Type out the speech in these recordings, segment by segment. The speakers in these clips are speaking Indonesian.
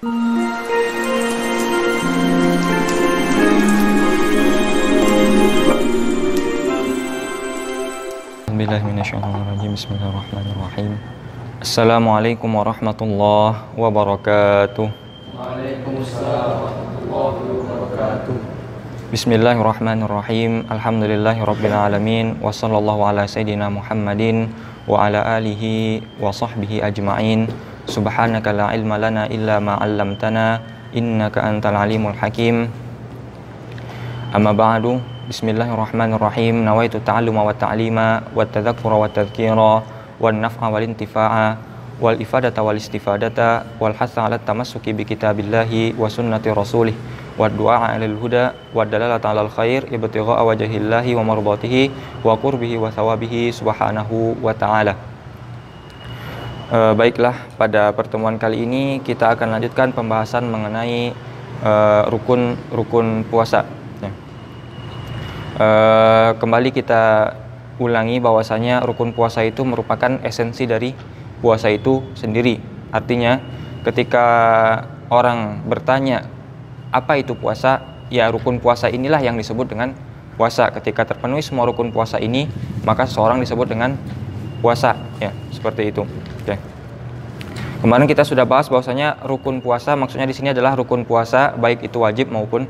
Bismillahirrahmanirrahim. Assalamualaikum warahmatullahi wabarakatuh. Waalaikumsalam warahmatullahi wabarakatuh. Bismillahirrahmanirrahim. Alhamdulillahirabbil alamin wa sallallahu ala sayidina Muhammadin wa ala alihi wa sahbihi ajma'in. Subhanaka la ilma lana illa ma 'allamtana innaka antal alimul hakim. Amma ba'du. Bismillahirrahmanirrahim. Nawaitu ta'alluma wa ta'lima wa tadzakkura wa tadhkira wan naf'a wal intifa'a wal ifadata wal istifadata wal hatha 'ala tamassuki bi kitabillahi wa sunnati rasulih wa du'a 'alal huda wa dalalata 'alal khair ibtigha'a wajhillahi wa mardatihi wa qurbihi wa thawabihi subhanahu wa ta'ala. Baiklah, pada pertemuan kali ini kita akan lanjutkan pembahasan mengenai rukun puasa. Kembali kita ulangi bahwasanya rukun puasa itu merupakan esensi dari puasa itu sendiri. Artinya ketika orang bertanya apa itu puasa, ya rukun puasa inilah yang disebut dengan puasa. Ketika terpenuhi semua rukun puasa ini, maka seseorang disebut dengan puasa, ya, seperti itu. Oke. Kemarin kita sudah bahas bahwasanya rukun puasa maksudnya di sini adalah rukun puasa baik itu wajib maupun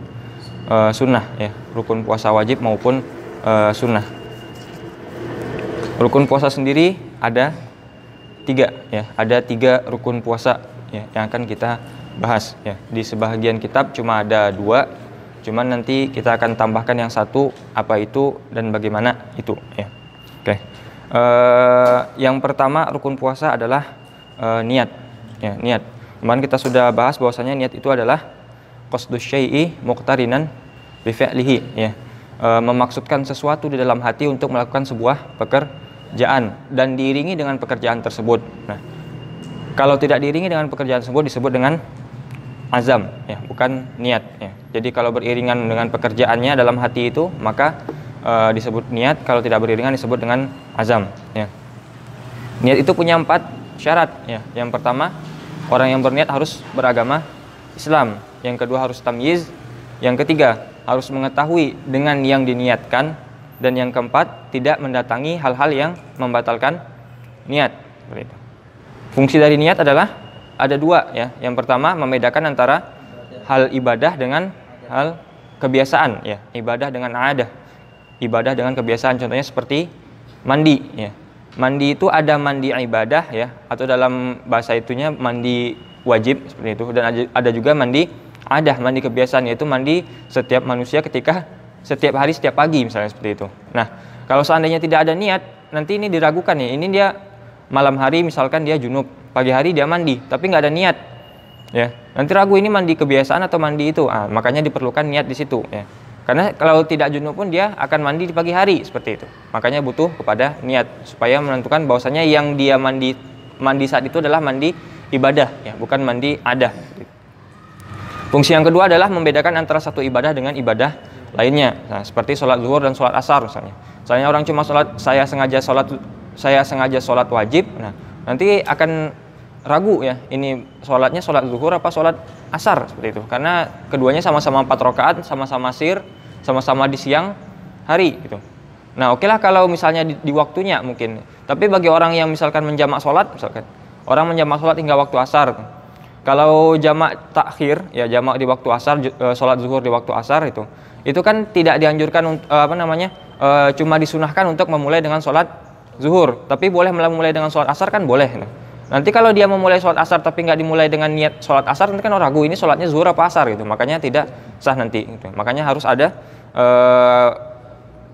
sunnah, ya, rukun puasa wajib maupun sunnah. Rukun puasa sendiri ada tiga, ya, ada tiga rukun puasa, ya, yang akan kita bahas, ya. Di sebagian kitab cuma ada dua, cuman nanti kita akan tambahkan yang satu, apa itu dan bagaimana itu, ya. Oke. Yang pertama rukun puasa adalah niat, ya, niat. Kemarin kita sudah bahas bahwasanya niat itu adalah qasdus syai'i muqtarinan bi fi'lihi, ya. Memaksudkan sesuatu di dalam hati untuk melakukan sebuah pekerjaan dan diiringi dengan pekerjaan tersebut. Nah, kalau tidak diiringi dengan pekerjaan tersebut disebut dengan azam, ya, bukan niat, ya. Jadi kalau beriringan dengan pekerjaannya dalam hati itu maka disebut niat, kalau tidak beriringan disebut dengan azam, ya. Niat itu punya 4 syarat, ya. Yang pertama, orang yang berniat harus beragama Islam. Yang kedua harus tamyiz. Yang ketiga harus mengetahui dengan yang diniatkan. Dan yang keempat tidak mendatangi hal-hal yang membatalkan niat. Fungsi dari niat adalah ada dua, ya. Yang pertama membedakan antara hal ibadah dengan hal kebiasaan, ya. Ibadah dengan adah. Ibadah dengan kebiasaan, contohnya seperti mandi, ya. Mandi itu ada mandi ibadah, ya, atau dalam bahasa itunya mandi wajib seperti itu, dan ada juga mandi adah, mandi kebiasaan, yaitu mandi setiap manusia ketika setiap hari setiap pagi misalnya seperti itu. Nah, kalau seandainya tidak ada niat, nanti ini diragukan, ya. Ini dia malam hari misalkan dia junub, pagi hari dia mandi tapi nggak ada niat, ya. Nanti ragu ini mandi kebiasaan atau mandi itu. Makanya diperlukan niat di situ, ya. Karena kalau tidak junub pun dia akan mandi di pagi hari seperti itu. Makanya butuh kepada niat supaya menentukan bahwasanya yang dia mandi saat itu adalah mandi ibadah, ya, bukan mandi adah. Fungsi yang kedua adalah membedakan antara satu ibadah dengan ibadah lainnya. Nah, seperti sholat zuhur dan sholat asar misalnya. Misalnya orang cuma saya sengaja sholat wajib. Nah, nanti akan ragu, ya, ini sholatnya sholat zuhur apa sholat asar seperti itu, karena keduanya sama-sama 4 rakaat, sama-sama sir, sama-sama di siang hari gitu. Nah, okelah kalau misalnya di waktunya mungkin, tapi bagi orang yang misalkan menjamak sholat, misalkan orang menjamak sholat hingga waktu asar, kalau jamak takhir, ya, jamak di waktu asar, sholat zuhur di waktu asar itu kan tidak dianjurkan, cuma disunahkan untuk memulai dengan sholat zuhur, tapi boleh memulai dengan sholat asar kan boleh. Nanti kalau dia memulai sholat asar tapi nggak dimulai dengan niat sholat asar, nanti kan orang ragu ini sholatnya zuhur apa asar gitu, makanya tidak sah nanti gitu. Makanya harus ada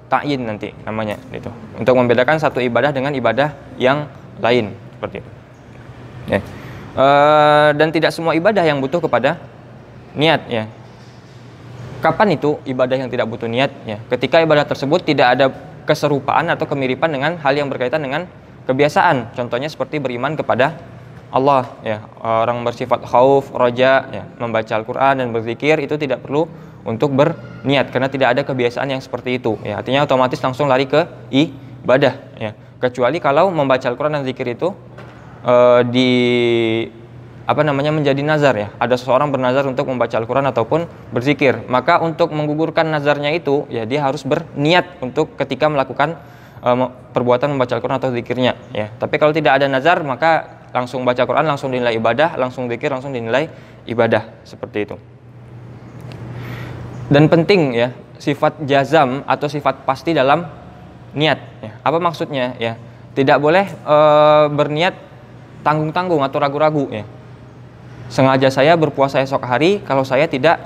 ta'yin nanti namanya gitu, untuk membedakan satu ibadah dengan ibadah yang lain seperti itu, ya. Dan tidak semua ibadah yang butuh kepada niat, ya. Kapan itu ibadah yang tidak butuh niat, ya? Ketika ibadah tersebut tidak ada keserupaan atau kemiripan dengan hal yang berkaitan dengan kebiasaan. Contohnya seperti beriman kepada Allah, ya. Orang bersifat khauf, roja, ya, membaca Al-Quran dan berzikir itu tidak perlu untuk berniat karena tidak ada kebiasaan yang seperti itu, ya. Artinya otomatis langsung lari ke ibadah, ya. Kecuali kalau membaca Al-Quran dan zikir itu menjadi nazar ya. Ada seseorang bernazar untuk membaca Al-Qur'an ataupun berzikir. Maka untuk menggugurkan nazarnya itu ya dia harus berniat untuk ketika melakukan perbuatan membaca Al-Qur'an atau zikirnya ya. Tapi kalau tidak ada nazar maka langsung baca Quran langsung dinilai ibadah, langsung zikir langsung dinilai ibadah, seperti itu. Dan penting ya sifat jazam atau sifat pasti dalam niat ya. Apa maksudnya ya? Tidak boleh berniat tanggung-tanggung atau ragu-ragu ya. Sengaja saya berpuasa esok hari kalau saya tidak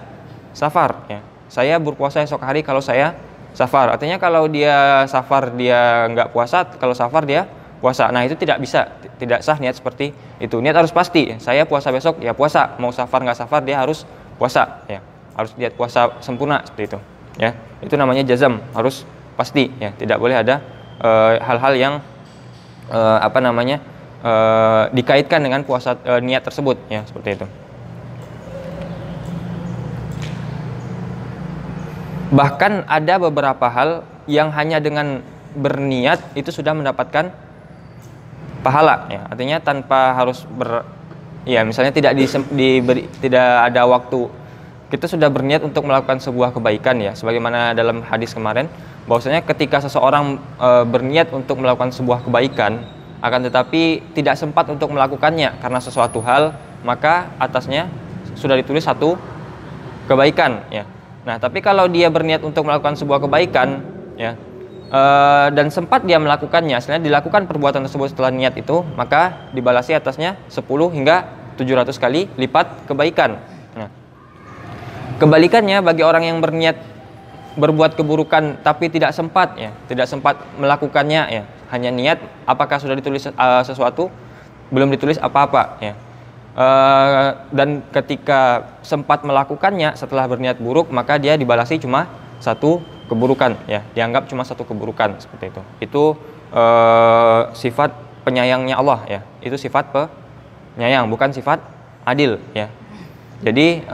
safar ya. Saya berpuasa esok hari kalau saya safar. Artinya kalau dia safar dia nggak puasa, kalau safar dia puasa. Nah, itu tidak bisa, tidak sah niat seperti itu. Niat harus pasti. Saya puasa besok ya puasa. Mau safar nggak safar dia harus puasa ya. Harus niat puasa sempurna seperti itu ya. Itu namanya jazam, harus pasti ya. Tidak boleh ada hal-hal yang dikaitkan dengan puasa niat tersebut ya, seperti itu. Bahkan ada beberapa hal yang hanya dengan berniat itu sudah mendapatkan pahala ya. Artinya tanpa harus misalnya tidak ada waktu, kita sudah berniat untuk melakukan sebuah kebaikan ya, sebagaimana dalam hadis kemarin bahwasanya ketika seseorang berniat untuk melakukan sebuah kebaikan akan tetapi tidak sempat untuk melakukannya karena sesuatu hal, maka atasnya sudah ditulis satu kebaikan ya. Nah, tapi kalau dia berniat untuk melakukan sebuah kebaikan ya, dan sempat dia melakukannya, setelah dilakukan perbuatan tersebut setelah niat itu, maka dibalasi atasnya 10 hingga 700 kali lipat kebaikan. Nah, kebalikannya bagi orang yang berniat berbuat keburukan tapi tidak sempat ya, tidak sempat melakukannya ya, hanya niat, apakah sudah ditulis sesuatu? Belum ditulis apa-apa ya. Dan ketika sempat melakukannya setelah berniat buruk, maka dia dibalasi cuma satu keburukan ya, dianggap cuma satu keburukan, seperti itu. Itu sifat penyayangnya Allah ya. Itu sifat penyayang, bukan sifat adil ya. Jadi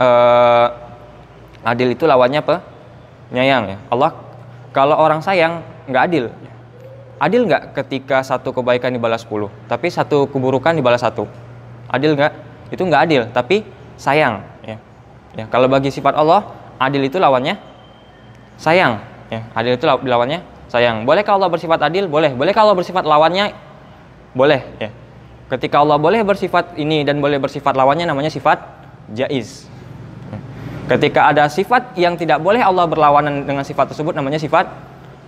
adil itu lawannya penyayang ya. Allah kalau orang sayang nggak adil. Adil nggak ketika satu kebaikan dibalas 10, tapi satu keburukan dibalas 1? Adil nggak? Itu nggak adil, tapi sayang ya. Ya, kalau bagi sifat Allah, adil itu lawannya sayang ya. Adil itu lawannya sayang. Bolehkah Allah bersifat adil? Boleh. Bolehkah Allah bersifat lawannya? Boleh ya. Ketika Allah boleh bersifat ini dan boleh bersifat lawannya, namanya sifat jaiz. Ketika ada sifat yang tidak boleh Allah berlawanan dengan sifat tersebut, namanya sifat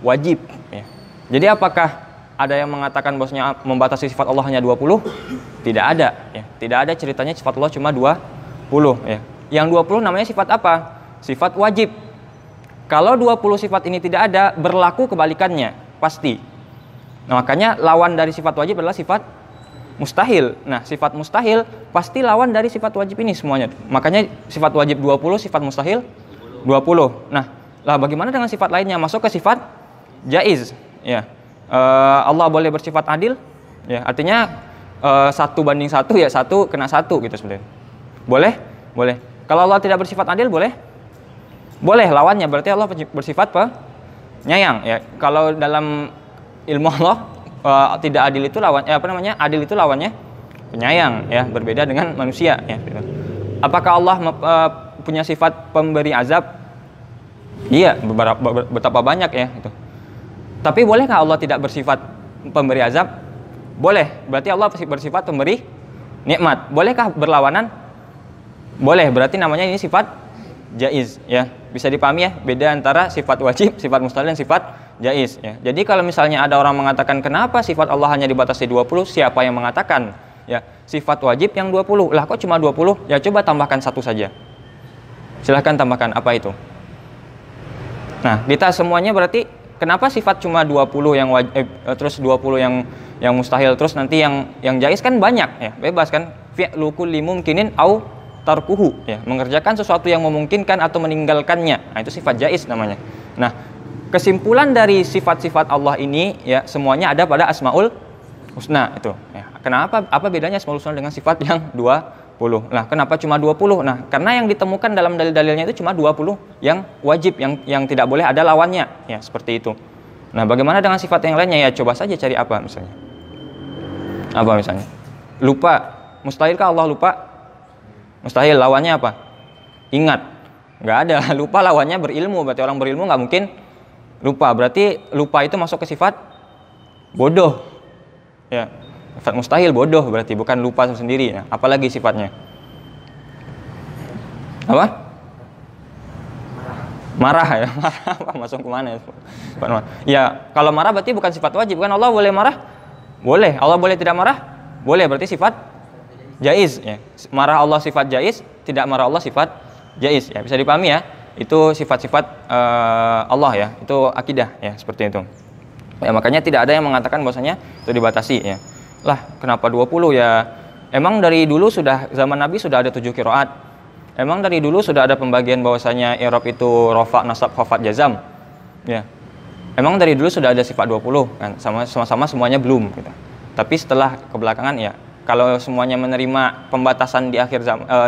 wajib ya. Jadi apakah ada yang mengatakan bahwasanya membatasi sifat Allah hanya 20? Tidak ada ya. Tidak ada ceritanya sifat Allah cuma 20 ya. Yang 20 namanya sifat apa? Sifat wajib. Kalau 20 sifat ini tidak ada, berlaku kebalikannya pasti. Nah, makanya lawan dari sifat wajib adalah sifat mustahil. Nah, sifat mustahil pasti lawan dari sifat wajib ini semuanya. Makanya sifat wajib 20, sifat mustahil 20. Nah, lah bagaimana dengan sifat lainnya? Masuk ke sifat jaiz ya. Allah boleh bersifat adil ya. Artinya 1:1 ya, 1 kena 1 gitu sebenarnya. Boleh? Boleh. Kalau Allah tidak bersifat adil boleh? Boleh, lawannya berarti Allah bersifat penyayang ya. Kalau dalam ilmu Allah tidak adil itu lawan adil itu lawannya penyayang ya, berbeda dengan manusia ya. Apakah Allah punya sifat pemberi azab? Iya, betapa banyak ya itu. Tapi bolehkah Allah tidak bersifat pemberi azab? Boleh. Berarti Allah bersifat pemberi nikmat. Bolehkah berlawanan? Boleh. Berarti namanya ini sifat jaiz ya. Bisa dipahami ya beda antara sifat wajib, sifat mustahil dan sifat jaiz ya. Jadi kalau misalnya ada orang mengatakan kenapa sifat Allah hanya dibatasi 20? Siapa yang mengatakan? Ya, sifat wajib yang 20. Lah kok cuma 20? Ya coba tambahkan 1 saja. Silahkan tambahkan apa itu? Nah, kita semuanya berarti kenapa sifat cuma 20 yang wajib, terus 20 yang mustahil, terus nanti yang jaiz kan banyak ya, bebas kan? Fi'lu kulli mumkinin au tarkuhu ya, mengerjakan sesuatu yang memungkinkan atau meninggalkannya. Nah, itu sifat jaiz namanya. Nah, kesimpulan dari sifat-sifat Allah ini ya semuanya ada pada Asmaul Husna itu ya. Kenapa? Apa bedanya Asmaul Husna dengan sifat yang 20? Nah, kenapa cuma 20? Nah, karena yang ditemukan dalam dalil-dalilnya itu cuma 20 yang wajib, yang tidak boleh ada lawannya ya, seperti itu. Nah, bagaimana dengan sifat yang lainnya? Ya coba saja cari apa misalnya. Apa misalnya? Lupa. Mustahilkah Allah lupa? Mustahil lawannya apa? Ingat. Nggak ada. Lupa lawannya berilmu. Berarti orang berilmu nggak mungkin lupa. Berarti lupa itu masuk ke sifat bodoh. Ya. Sifat mustahil bodoh berarti, bukan lupa sendiri. Ya. Apalagi sifatnya? Apa? Marah ya. Marah masuk kemana ya? Ya, kalau marah berarti bukan sifat wajib. Kan Allah boleh marah? Boleh. Allah boleh tidak marah? Boleh. Berarti sifat jaiz. Ya. Marah Allah sifat jaiz, tidak marah Allah sifat jaiz. Ya, bisa dipahami ya. Itu sifat-sifat Allah ya. Itu akidah ya, seperti itu. Ya, makanya tidak ada yang mengatakan bahwasanya itu dibatasi ya. Lah, kenapa 20 ya? Emang dari dulu sudah, zaman Nabi sudah ada 7 qiraat. Emang dari dulu sudah ada pembagian bahwasanya i'rab itu rafa, nasab, khafat, jazam. Ya. Emang dari dulu sudah ada sifat 20 kan? Sama-sama semuanya belum gitu. Tapi setelah kebelakangan ya, kalau semuanya menerima pembatasan di akhir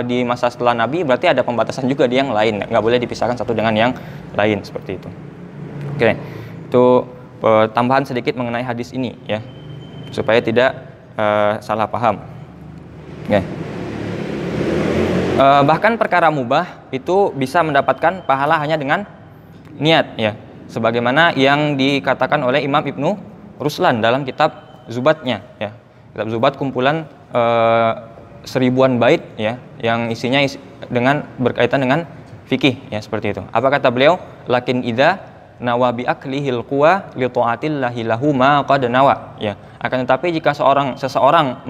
di masa setelah Nabi, berarti ada pembatasan juga di yang lain. Nggak boleh dipisahkan satu dengan yang lain seperti itu. Oke. Itu tambahan sedikit mengenai hadis ini ya. Supaya tidak salah paham. Oke. Bahkan perkara mubah itu bisa mendapatkan pahala hanya dengan niat ya, sebagaimana yang dikatakan oleh Imam Ibnu Ruslan dalam kitab Zubatnya ya. Kitab Zubat kumpulan 1000-an bait ya, yang isinya dengan berkaitan dengan fikih ya, seperti itu. Apa kata beliau? Lakin idza nawa bi aklihil quwa li taatillahi lahu ma qad nawa ya. Akan tetapi jika seseorang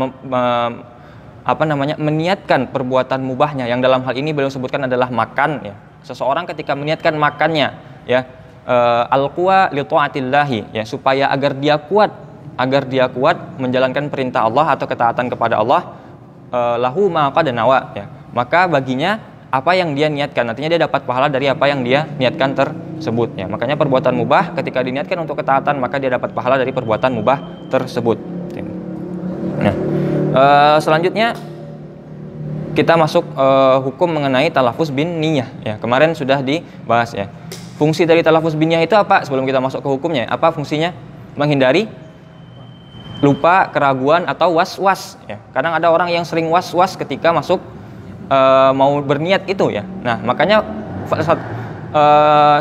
meniatkan perbuatan mubahnya, yang dalam hal ini beliau sebutkan adalah makan ya. Seseorang ketika meniatkan makannya ya, al-quwa li taatillahi ya, supaya agar dia kuat menjalankan perintah Allah atau ketaatan kepada Allah, lahu ma qad nawa ya. Maka baginya apa yang dia niatkan, artinya dia dapat pahala dari apa yang dia niatkan tersebut ya. Makanya perbuatan mubah ketika diniatkan untuk ketaatan, maka dia dapat pahala dari perbuatan mubah tersebut. Nah, selanjutnya kita masuk hukum mengenai talafuz bin niyah ya. Kemarin sudah dibahas ya. Fungsi dari talafuz bin niyah itu apa? Sebelum kita masuk ke hukumnya, apa fungsinya? Menghindari lupa, keraguan atau was-was ya. Kadang ada orang yang sering was-was ketika masuk mau berniat itu ya. Nah, makanya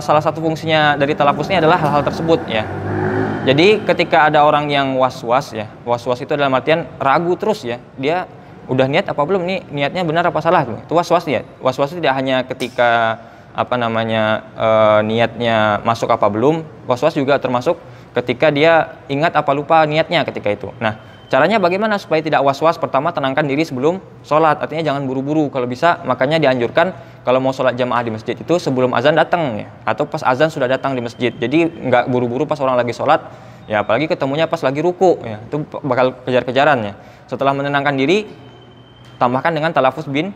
salah satu fungsinya dari talafuznya adalah hal-hal tersebut ya. Jadi ketika ada orang yang was-was ya, was-was itu dalam artian ragu terus ya, dia udah niat apa belum nih, niatnya benar apa salah tuh. Itu was-was ya. Was-was tidak hanya ketika niatnya masuk apa belum, was-was juga termasuk ketika dia ingat apa lupa niatnya ketika itu. Nah, caranya bagaimana supaya tidak was-was? Pertama, tenangkan diri sebelum sholat, artinya jangan buru-buru kalau bisa. Makanya dianjurkan kalau mau sholat jamaah di masjid itu sebelum azan datang ya, atau pas azan sudah datang di masjid. Jadi nggak buru-buru pas orang lagi sholat ya, apalagi ketemunya pas lagi ruku ya, itu bakal kejar-kejaran ya. Setelah menenangkan diri, tambahkan dengan talafuz bin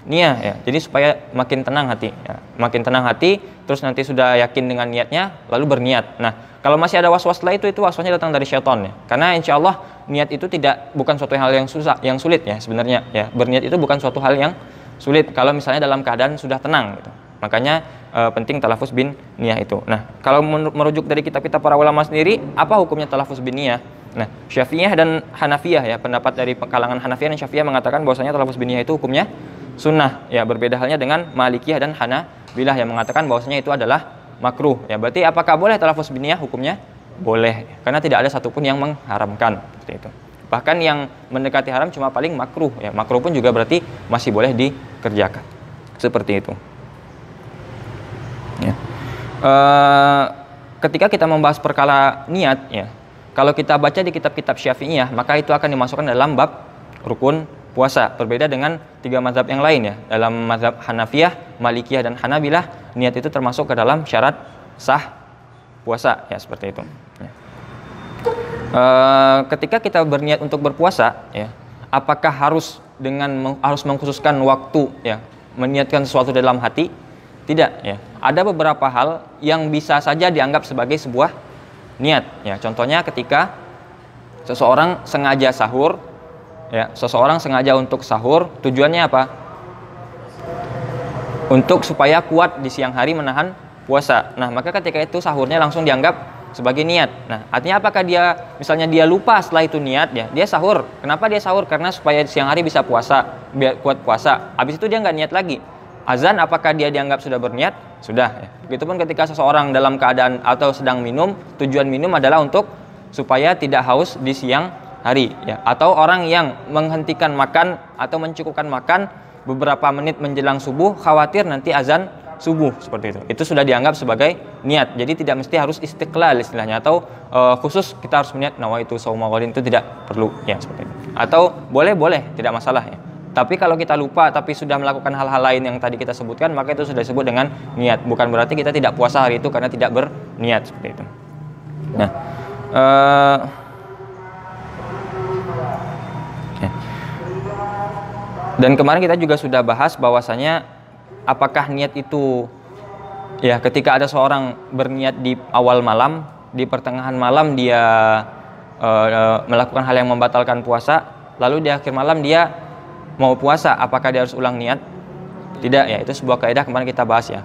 niyah ya, jadi supaya makin tenang hati ya. Makin tenang hati, terus nanti sudah yakin dengan niatnya lalu berniat. Nah, kalau masih ada was-was setelah itu was-wasnya datang dari syaitan ya, karena insya Allah niat itu bukan suatu hal yang susah, yang sulit ya sebenarnya ya. Berniat itu bukan suatu hal yang sulit kalau misalnya dalam keadaan sudah tenang gitu. Makanya penting talafuz bin niyah itu. Nah, kalau merujuk dari kitab-kitab para ulama sendiri, apa hukumnya talafuz bin niyah? Nah, Syafi'iyah dan Hanafiyah ya, pendapat dari kalangan Hanafiyah dan Syafi'iyah mengatakan bahwasanya talafuz bin niyah itu hukumnya sunnah ya. Berbeda halnya dengan Malikiyah dan Hanabilah yang mengatakan bahwasanya itu adalah makruh ya. Berarti apakah boleh talafuz bin niyah? Hukumnya boleh, karena tidak ada satupun yang mengharamkan seperti itu. Bahkan yang mendekati haram cuma paling makruh ya. Makruh pun juga berarti masih boleh dikerjakan. Seperti itu. Ya. Ketika kita membahas perkara niat ya, kalau kita baca di kitab-kitab Syafi'iyah, maka itu akan dimasukkan dalam bab rukun puasa. Berbeda dengan 3 mazhab yang lain ya. Dalam mazhab Hanafiyah, Malikiyah dan Hanabilah, niat itu termasuk ke dalam syarat sah puasa ya, seperti itu. Ya. Ketika kita berniat untuk berpuasa ya, apakah harus mengkhususkan waktu ya, meniatkan sesuatu dalam hati? Tidak ya. Ada beberapa hal yang bisa saja dianggap sebagai sebuah niat ya. Contohnya ketika seseorang sengaja sahur ya, seseorang sengaja untuk sahur, tujuannya apa? Untuk supaya kuat di siang hari menahan puasa. Nah, maka ketika itu sahurnya langsung dianggap sebagai niat. Nah, artinya apakah dia misalnya dia lupa setelah itu niat ya, dia sahur. Kenapa dia sahur? Karena supaya siang hari bisa puasa. biar kuat puasa. Habis itu dia nggak niat lagi. Azan, apakah dia dianggap sudah berniat? Sudah. Ya. Begitupun ketika seseorang dalam keadaan atau sedang minum, tujuan minum adalah untuk supaya tidak haus di siang hari. Ya. Atau orang yang menghentikan makan atau mencukupkan makan beberapa menit menjelang subuh, khawatir nanti azan subuh, seperti itu. Itu sudah dianggap sebagai niat. Jadi tidak mesti harus istiqlal istilahnya, atau khusus kita harus niat nawaitu shauma ghadin, itu tidak perlu ya, seperti itu. Atau boleh tidak masalah ya. Tapi kalau kita lupa tapi sudah melakukan hal-hal lain yang tadi kita sebutkan, maka itu sudah disebut dengan niat. Bukan berarti kita tidak puasa hari itu karena tidak berniat, seperti itu. Nah, dan kemarin kita juga sudah bahas bahwasanya apakah niat itu ya ketika ada seorang berniat di awal malam, di pertengahan malam dia melakukan hal yang membatalkan puasa, lalu di akhir malam dia mau puasa, apakah dia harus ulang niat? Tidak ya, itu sebuah kaidah kemarin kita bahas ya.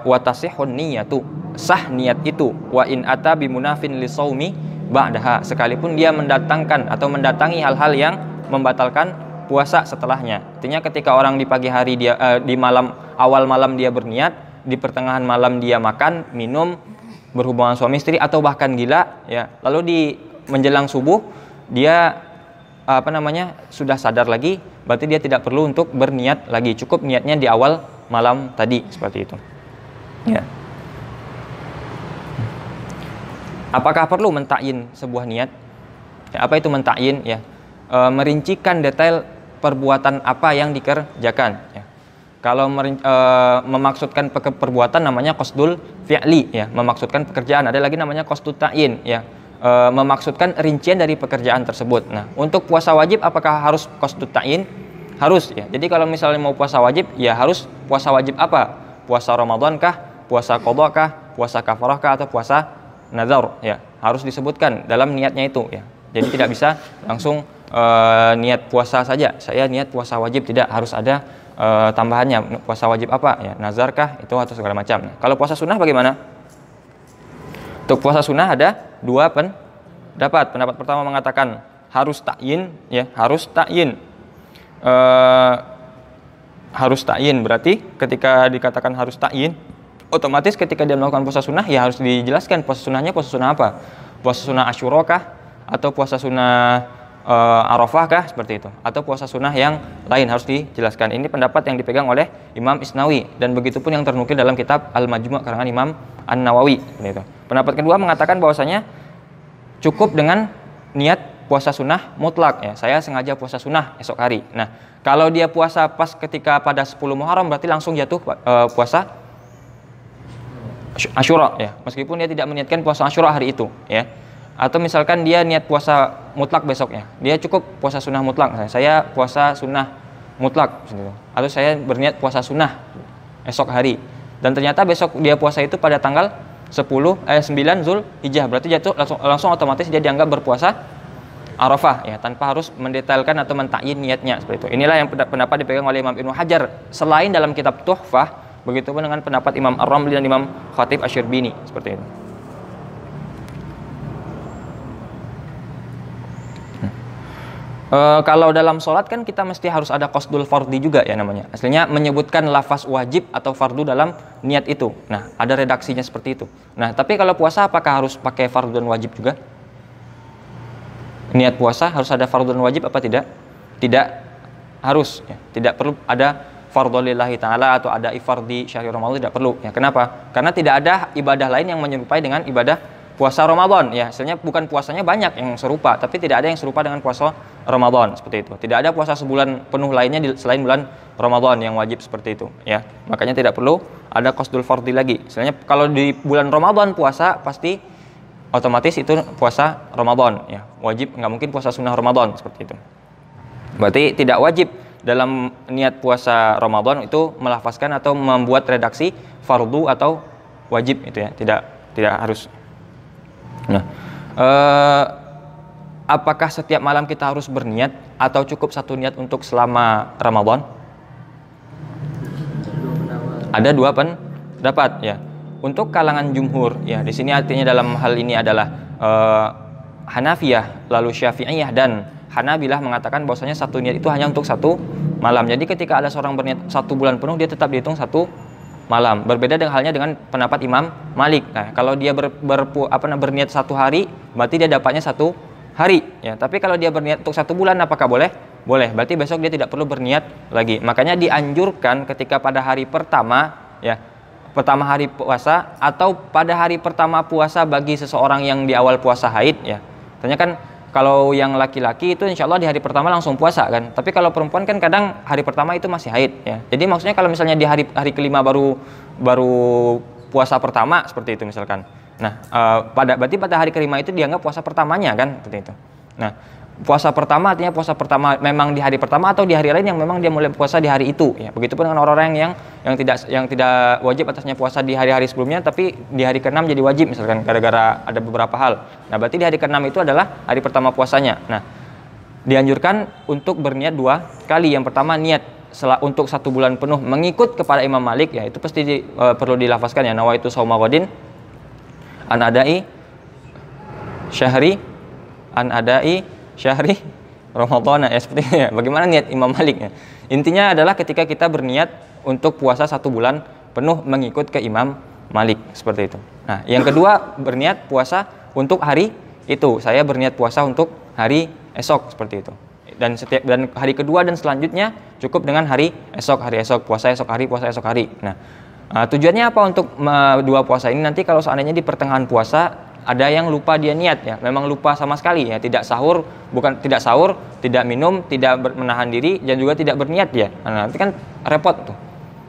Wa tasihhun niyatu, sah niat itu, wa in ata bimunafin li shaumi ba'daha, sekalipun dia mendatangkan atau mendatangi hal-hal yang membatalkan puasa setelahnya. Artinya ketika orang di pagi hari dia di malam awal malam dia berniat, di pertengahan malam dia makan, minum, berhubungan suami istri atau bahkan gila ya. Lalu di menjelang subuh dia sudah sadar lagi, berarti dia tidak perlu untuk berniat lagi, cukup niatnya di awal malam tadi, seperti itu ya. Apakah perlu mentakyin sebuah niat ya, apa itu mentakyin ya? Merincikan detail perbuatan apa yang dikerjakan ya. Kalau memaksudkan perbuatan namanya qasdul fi'li ya, memaksudkan pekerjaan. Ada lagi namanya qasdut ta'yin ya, memaksudkan rincian dari pekerjaan tersebut. Nah, untuk puasa wajib apakah harus qasdut ta'yin? Harus ya. Jadi kalau misalnya mau puasa wajib ya harus puasa wajib apa? Puasa Ramadan kah? Puasa qadha kah? Puasa kafarah kah? Atau puasa nazar ya. Harus disebutkan dalam niatnya itu ya. Jadi tidak bisa langsung niat puasa saja. Saya niat puasa wajib, tidak, harus ada tambahannya. Puasa wajib apa ya? Nazar kah? Itu atau segala macam. Nah, kalau puasa sunnah bagaimana? Untuk puasa sunnah ada dua pendapat. Pendapat pertama mengatakan harus ta'yin ya, harus ta'yin. Harus ta'yin berarti ketika dikatakan harus ta'yin, otomatis ketika dia melakukan puasa sunnah ya harus dijelaskan puasa sunnahnya puasa sunnah apa? Puasa sunnah Asyura kah? Atau puasa sunnah Arafah kah? Seperti itu. Atau puasa sunnah yang lain harus dijelaskan. Ini pendapat yang dipegang oleh Imam Isnawi, dan begitu pun yang ternukil dalam kitab Al-Majmu' karangan Imam An-Nawawi. Seperti itu. Pendapat kedua mengatakan bahwasanya cukup dengan niat puasa sunnah mutlak ya. Saya sengaja puasa sunnah esok hari. Nah, kalau dia puasa pas ketika pada 10 Muharram berarti langsung jatuh puasa Asyura ya. Meskipun dia tidak meniatkan puasa Asyura hari itu ya. Atau misalkan dia niat puasa mutlak besoknya, dia cukup puasa sunnah mutlak. Saya puasa sunnah mutlak atau saya berniat puasa sunnah esok hari, dan ternyata besok dia puasa itu pada tanggal 9 Zulhijjah, berarti jatuh langsung otomatis dia dianggap berpuasa Arafah ya, tanpa harus mendetailkan atau mentakyin niatnya, seperti itu. Inilah yang pendapat dipegang oleh Imam Ibnu Hajar selain dalam kitab Tuhfah, begitu pun dengan pendapat Imam Ar-Ramli dan Imam Khatib Asy-Syirbini, seperti itu. Kalau dalam sholat kan kita mesti harus ada qasdul fardhi juga ya namanya. Aslinya menyebutkan lafaz wajib atau fardu dalam niat itu. Nah, ada redaksinya seperti itu. Nah, tapi kalau puasa apakah harus pakai fardu dan wajib juga? Niat puasa harus ada fardu dan wajib apa tidak? Tidak harus ya. Tidak perlu ada fardhu lillahi ta'ala atau ada ifardi syahri Ramadan, tidak perlu ya. Kenapa? Karena tidak ada ibadah lain yang menyerupai dengan ibadah puasa Ramadan ya. Hasilnya bukan puasanya banyak yang serupa, tapi tidak ada yang serupa dengan puasa Ramadan, seperti itu. Tidak ada puasa sebulan penuh lainnya selain bulan Ramadan yang wajib, seperti itu ya. Makanya tidak perlu ada qasdul fardhi lagi. Misalnya kalau di bulan Ramadan puasa pasti otomatis itu puasa Ramadan ya. Wajib, nggak mungkin puasa sunnah Ramadan, seperti itu. Berarti tidak wajib dalam niat puasa Ramadan itu melafazkan atau membuat redaksi fardu atau wajib itu ya. Tidak harus. Nah, apakah setiap malam kita harus berniat atau cukup satu niat untuk selama Ramadan? Ada dua pendapat ya. Untuk kalangan jumhur ya, di sini artinya dalam hal ini adalah Hanafiyah, lalu Syafi'iyah dan Hanabilah mengatakan bahwasanya satu niat itu hanya untuk satu malam. Jadi ketika ada seorang berniat 1 bulan penuh, dia tetap dihitung 1 malam. Berbeda dengan halnya dengan pendapat Imam Malik. Nah, kalau dia berniat 1 hari, berarti dia dapatnya 1 hari. Ya, tapi kalau dia berniat untuk 1 bulan, apakah boleh? Boleh. Berarti besok dia tidak perlu berniat lagi. Makanya dianjurkan ketika pada hari pertama, ya, pertama hari puasa atau pada hari pertama puasa bagi seseorang yang di awal puasa haid, ya. Ternyata kan kalau yang laki-laki itu insya Allah di hari pertama langsung puasa kan. Tapi kalau perempuan kan kadang hari pertama itu masih haid, ya. Jadi maksudnya kalau misalnya di hari kelima baru puasa pertama seperti itu misalkan. Nah, berarti pada hari kelima itu dianggap puasa pertamanya kan seperti itu. Nah, puasa pertama artinya puasa pertama memang di hari pertama atau di hari lain yang memang dia mulai puasa di hari itu, ya. Begitupun dengan orang-orang yang tidak wajib atasnya puasa di hari-hari sebelumnya, tapi di hari ke-6 jadi wajib misalkan gara-gara ada beberapa hal. Nah, berarti di hari ke-6 itu adalah hari pertama puasanya. Nah, dianjurkan untuk berniat 2 kali. Yang pertama niat untuk 1 bulan penuh mengikut kepada Imam Malik, ya, itu pasti perlu dilafazkan, ya, nawaitu shauma ghadin an adai syahri Ramadan, ya, seperti ini, ya. Bagaimana niat Imam Malik, ya? Intinya adalah ketika kita berniat untuk puasa 1 bulan penuh mengikut ke Imam Malik, seperti itu. Nah, yang kedua berniat puasa untuk hari itu. Saya berniat puasa untuk hari esok, seperti itu. Dan hari kedua dan selanjutnya cukup dengan hari esok, puasa esok hari. Nah, tujuannya apa untuk 2 puasa ini? Nanti kalau seandainya di pertengahan puasa ada yang lupa dia niat, ya, memang lupa sama sekali, ya, tidak sahur, tidak minum, tidak menahan diri, dan juga tidak berniat, ya. Nah, nanti kan repot tuh,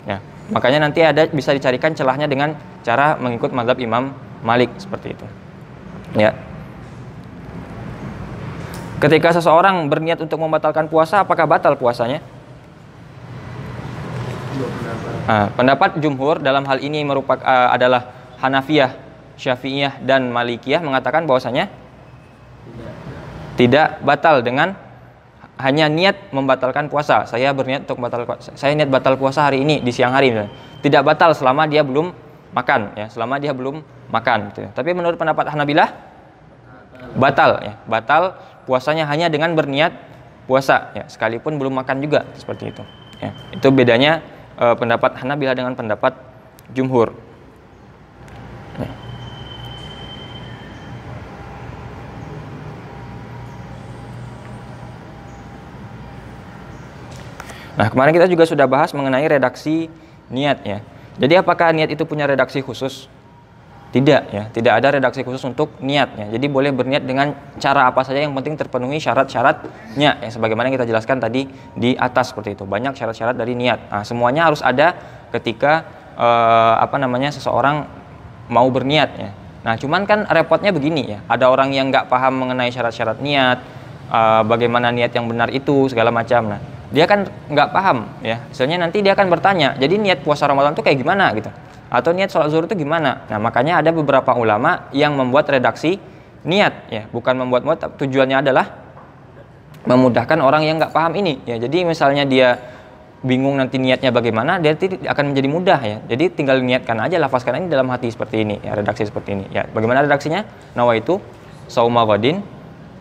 ya. Makanya nanti bisa dicarikan celahnya dengan cara mengikut mazhab Imam Malik seperti itu, ya. Ketika seseorang berniat untuk membatalkan puasa, apakah batal puasanya? Pendapat jumhur dalam hal ini adalah Hanafiyah, Syafi'iyah dan Malikiyah mengatakan bahwasanya tidak batal dengan hanya niat membatalkan puasa. Saya berniat untuk saya niat batal puasa hari ini di siang hari, misalnya. Tidak batal selama dia belum makan, ya, gitu, ya. Tapi menurut pendapat Hanabilah batal, ya, batal puasanya hanya dengan berniat puasa, ya, sekalipun belum makan juga, seperti itu, ya. Itu bedanya pendapat Hanabilah dengan pendapat jumhur, ya. Nah, kemarin kita juga sudah bahas mengenai redaksi niat, ya. Jadi apakah niat itu punya redaksi khusus? Tidak, ya. Tidak ada redaksi khusus untuk niatnya. Jadi boleh berniat dengan cara apa saja, yang penting terpenuhi syarat-syaratnya, ya, sebagaimana yang kita jelaskan tadi di atas seperti itu. Banyak syarat-syarat dari niat. Nah, semuanya harus ada ketika seseorang mau berniat, ya. Nah, cuman kan repotnya begini, ya. Ada orang yang nggak paham mengenai syarat-syarat niat, bagaimana niat yang benar itu segala macam. Nah, dia kan nggak paham, ya. Misalnya nanti dia akan bertanya, jadi niat puasa Ramadan itu kayak gimana gitu, atau niat sholat zuhur itu gimana. Nah, makanya ada beberapa ulama yang membuat redaksi niat, ya, bukan membuat tujuannya adalah memudahkan orang yang nggak paham ini, ya. Jadi misalnya dia bingung nanti niatnya bagaimana, dia akan menjadi mudah, ya. Jadi tinggal niatkan aja, lafazkan ini dalam hati seperti ini, ya, redaksi seperti ini, ya. Bagaimana redaksinya? Nawaitu shauma ghadin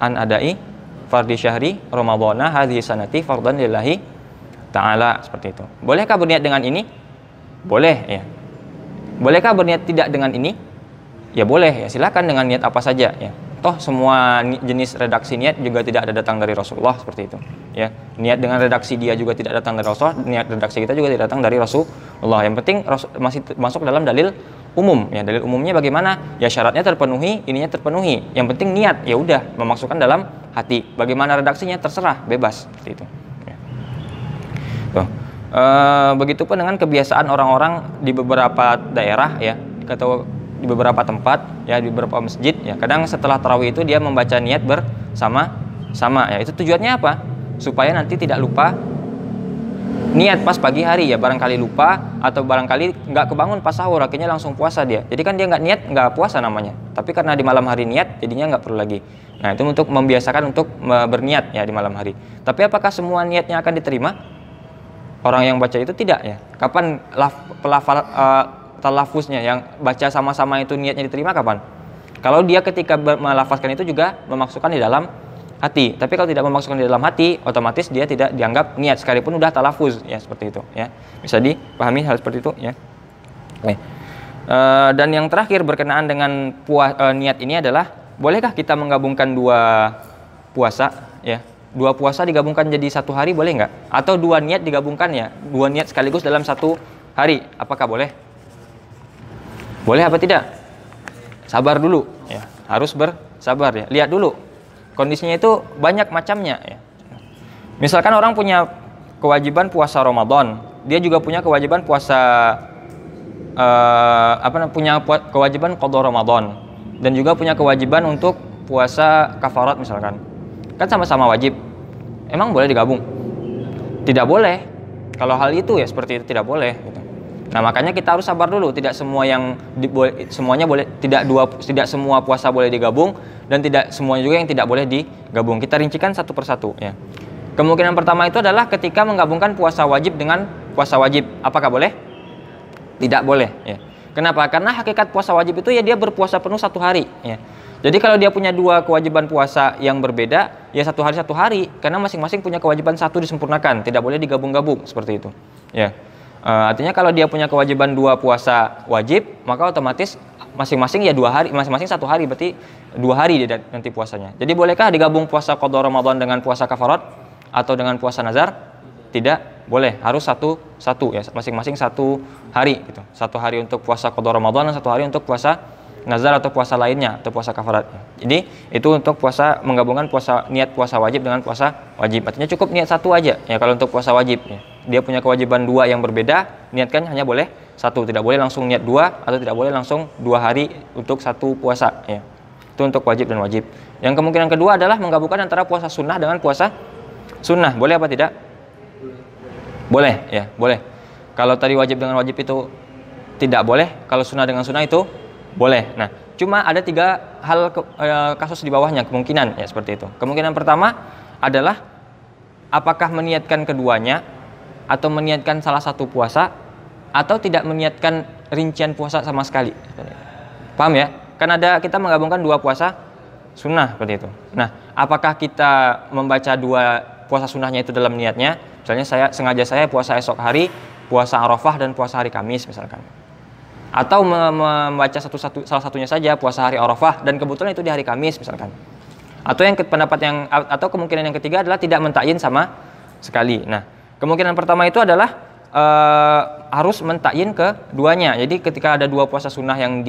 an adai fardi syahri Ramadhana hadhihi sanati fardhan lillahi ta'ala, seperti itu. Bolehkah berniat dengan ini? Boleh, ya. Bolehkah berniat tidak dengan ini? Ya boleh, ya. Silakan dengan niat apa saja, ya. Toh semua jenis redaksi niat juga tidak ada datang dari Rasulullah, seperti itu, ya. Niat dengan redaksi dia juga tidak datang dari Rasulullah, niat redaksi kita juga tidak datang dari Rasulullah. Yang penting masih masuk dalam dalil umum, ya. Dalil umumnya bagaimana? Ya syaratnya terpenuhi, ininya terpenuhi. Yang penting niat, ya udah, memasukkan dalam hati. Bagaimana redaksinya terserah, bebas, seperti itu, ya. Tuh. Begitupun dengan kebiasaan orang-orang di beberapa daerah, ya, atau di beberapa tempat, ya, di beberapa masjid, ya. Kadang setelah tarawih itu dia membaca niat bersama, ya. Itu tujuannya apa? Supaya nanti tidak lupa niat pas pagi hari, ya. Barangkali lupa atau barangkali nggak kebangun pas sahur, akhirnya langsung puasa dia. Jadi kan dia nggak niat, nggak puasa namanya. Tapi karena di malam hari niat, jadinya nggak perlu lagi. Nah, itu untuk membiasakan untuk berniat, ya, di malam hari. Tapi apakah semua niatnya akan diterima? Orang yang baca itu tidak, ya. Kapan talafuznya yang baca sama-sama itu niatnya diterima kapan? Kalau dia ketika melafazkan itu juga memasukkan di dalam hati. Tapi kalau tidak memasukkan di dalam hati, otomatis dia tidak dianggap niat sekalipun udah talafuz, ya seperti itu, ya. Bisa dipahami hal seperti itu, ya. Oke. Dan yang terakhir berkenaan dengan niat ini adalah, bolehkah kita menggabungkan dua puasa, ya? Dua puasa digabungkan jadi satu hari, boleh nggak? Atau dua niat digabungkan, ya? Dua niat sekaligus dalam satu hari, apakah boleh? Boleh apa tidak? Sabar dulu, ya. Harus bersabar, ya. Lihat dulu kondisinya, itu banyak macamnya, ya. Misalkan orang punya kewajiban puasa Ramadan, dia juga punya kewajiban puasa punya kewajiban qada Ramadan, dan juga punya kewajiban untuk puasa kafarat misalkan. Kan sama-sama wajib. Emang boleh digabung? Tidak boleh. Kalau hal itu, ya seperti itu, tidak boleh, gitu. Nah, makanya kita harus sabar dulu. Tidak semua yang semuanya boleh, tidak semua puasa boleh digabung, dan tidak semuanya juga yang tidak boleh digabung. Kita rincikan satu persatu, ya. Kemungkinan pertama itu adalah ketika menggabungkan puasa wajib dengan puasa wajib. Apakah boleh? Tidak boleh, ya. Kenapa? Karena hakikat puasa wajib itu, ya dia berpuasa penuh satu hari, ya. Jadi kalau dia punya dua kewajiban puasa yang berbeda, ya satu hari, karena masing-masing punya kewajiban satu disempurnakan, tidak boleh digabung-gabung seperti itu, ya. Artinya kalau dia punya kewajiban dua puasa wajib, maka otomatis masing-masing ya 2 hari, masing-masing 1 hari, berarti 2 hari dia nanti puasanya. Jadi bolehkah digabung puasa qada Ramadan dengan puasa kafarat atau dengan puasa nazar? Tidak boleh, harus satu ya, masing-masing 1 hari, gitu. 1 hari untuk puasa qada Ramadan dan 1 hari untuk puasa nazar atau puasa lainnya atau puasa kafarat. Jadi itu untuk puasa, menggabungkan niat puasa wajib dengan puasa wajib. Artinya cukup niat 1 aja, ya kalau untuk puasa wajib, ya. Dia punya kewajiban 2 yang berbeda, niatkan hanya boleh 1, tidak boleh langsung niat 2, atau tidak boleh langsung 2 hari untuk 1 puasa, ya. Itu untuk wajib dan wajib. Yang kemungkinan kedua adalah menggabungkan antara puasa sunnah dengan puasa sunnah. Boleh apa tidak? Boleh, ya, boleh. Kalau tadi wajib dengan wajib itu tidak boleh, kalau sunnah dengan sunnah itu boleh. Nah, cuma ada 3 hal kasus di bawahnya, kemungkinan, ya seperti itu. Kemungkinan pertama adalah apakah meniatkan keduanya, atau meniatkan salah satu puasa, atau tidak meniatkan rincian puasa sama sekali. Paham, ya? Kan kita menggabungkan 2 puasa sunnah seperti itu. Nah, apakah kita membaca 2 puasa sunnahnya itu dalam niatnya? Misalnya saya puasa esok hari, puasa Arafah dan puasa hari Kamis misalkan. Atau membaca salah satunya saja, puasa hari Arafah dan kebetulan itu di hari Kamis misalkan. Atau atau kemungkinan yang ketiga adalah tidak mentakyin sama sekali. Nah, kemungkinan pertama itu adalah harus mentakyin keduanya. Jadi ketika ada 2 puasa sunnah yang